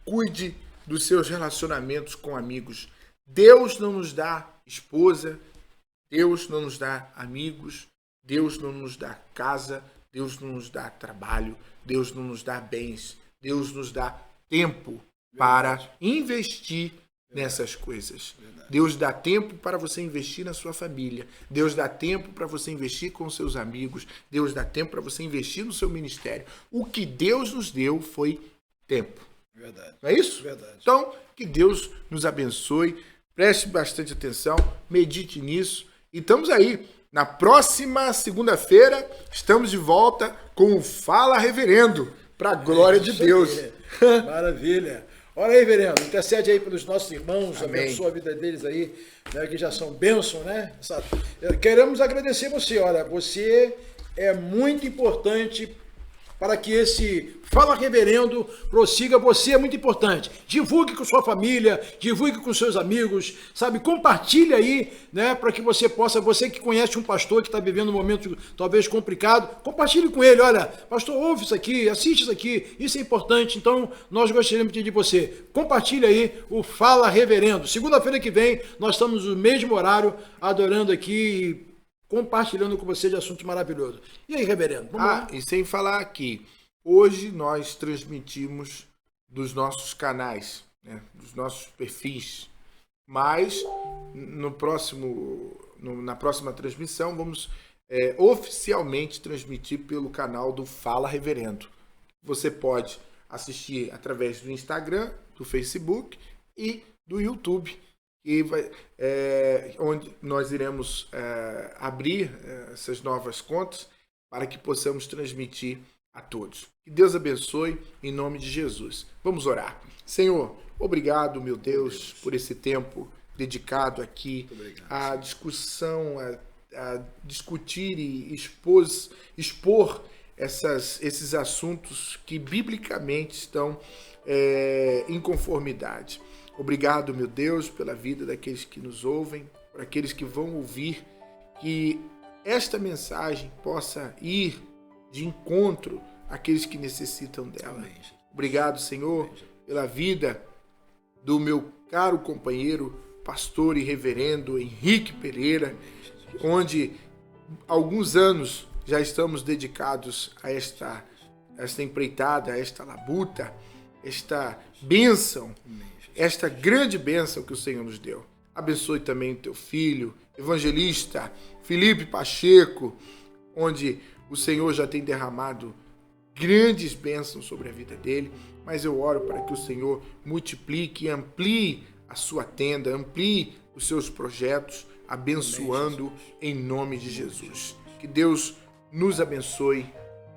cuide dos seus relacionamentos com amigos. Deus não nos dá esposa, Deus não nos dá amigos, Deus não nos dá casa, Deus não nos dá trabalho, Deus não nos dá bens, Deus nos dá tempo para investir nessas coisas. Deus dá tempo para você investir na sua família. Deus dá tempo para você investir com seus amigos. Deus dá tempo para você investir no seu ministério. O que Deus nos deu foi tempo. Verdade. Não é isso? Verdade. Então, que Deus nos abençoe. Preste bastante atenção. Medite nisso. E estamos aí. Na próxima segunda-feira, estamos de volta com o Fala Reverendo. Para a glória de Deus. Maravilha. Olha aí, reverendo, intercede aí pelos nossos irmãos, Amém. abençoa a vida deles aí, né, que já são bênção, né? Queremos agradecer você, olha, você é muito importante para que esse Fala Reverendo prossiga, você é muito importante. Divulgue com sua família, divulgue com seus amigos, sabe? Compartilhe aí, né? Para que você possa, você que conhece um pastor que está vivendo um momento talvez complicado, compartilhe com ele, olha, pastor, ouve isso aqui, assiste isso aqui, isso é importante. Então, nós gostaríamos de pedir de você, compartilhe aí o Fala Reverendo. Segunda-feira que vem, nós estamos no mesmo horário, adorando aqui, compartilhando com você de assuntos maravilhosos. E aí, reverendo? Vamos lá? E sem falar aqui, hoje nós transmitimos dos nossos canais, né, dos nossos perfis, mas na próxima transmissão vamos oficialmente transmitir pelo canal do Fala Reverendo. Você pode assistir através do Instagram, do Facebook e do YouTube, onde nós iremos abrir essas novas contas para que possamos transmitir a todos. Que Deus abençoe em nome de Jesus. Vamos orar. Senhor, obrigado, meu Deus, por esse tempo dedicado aqui à discussão, a discutir e expor esses assuntos que biblicamente estão em conformidade. Obrigado, meu Deus, pela vida daqueles que nos ouvem, por aqueles que vão ouvir, que esta mensagem possa ir de encontro àqueles que necessitam dela. Obrigado, Senhor, pela vida do meu caro companheiro, pastor e reverendo Henrique Pereira, onde há alguns anos já estamos dedicados a esta empreitada, a esta labuta, esta bênção, esta grande bênção que o Senhor nos deu. Abençoe também o teu filho, evangelista Felipe Pacheco, onde o Senhor já tem derramado grandes bênçãos sobre a vida dele, mas eu oro para que o Senhor multiplique e amplie a sua tenda, amplie os seus projetos, abençoando em nome de Jesus. Que Deus nos abençoe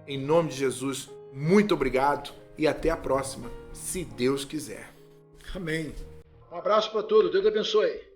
em nome de Jesus. Muito obrigado e até a próxima, se Deus quiser. Amém. Um abraço para todos. Deus abençoe.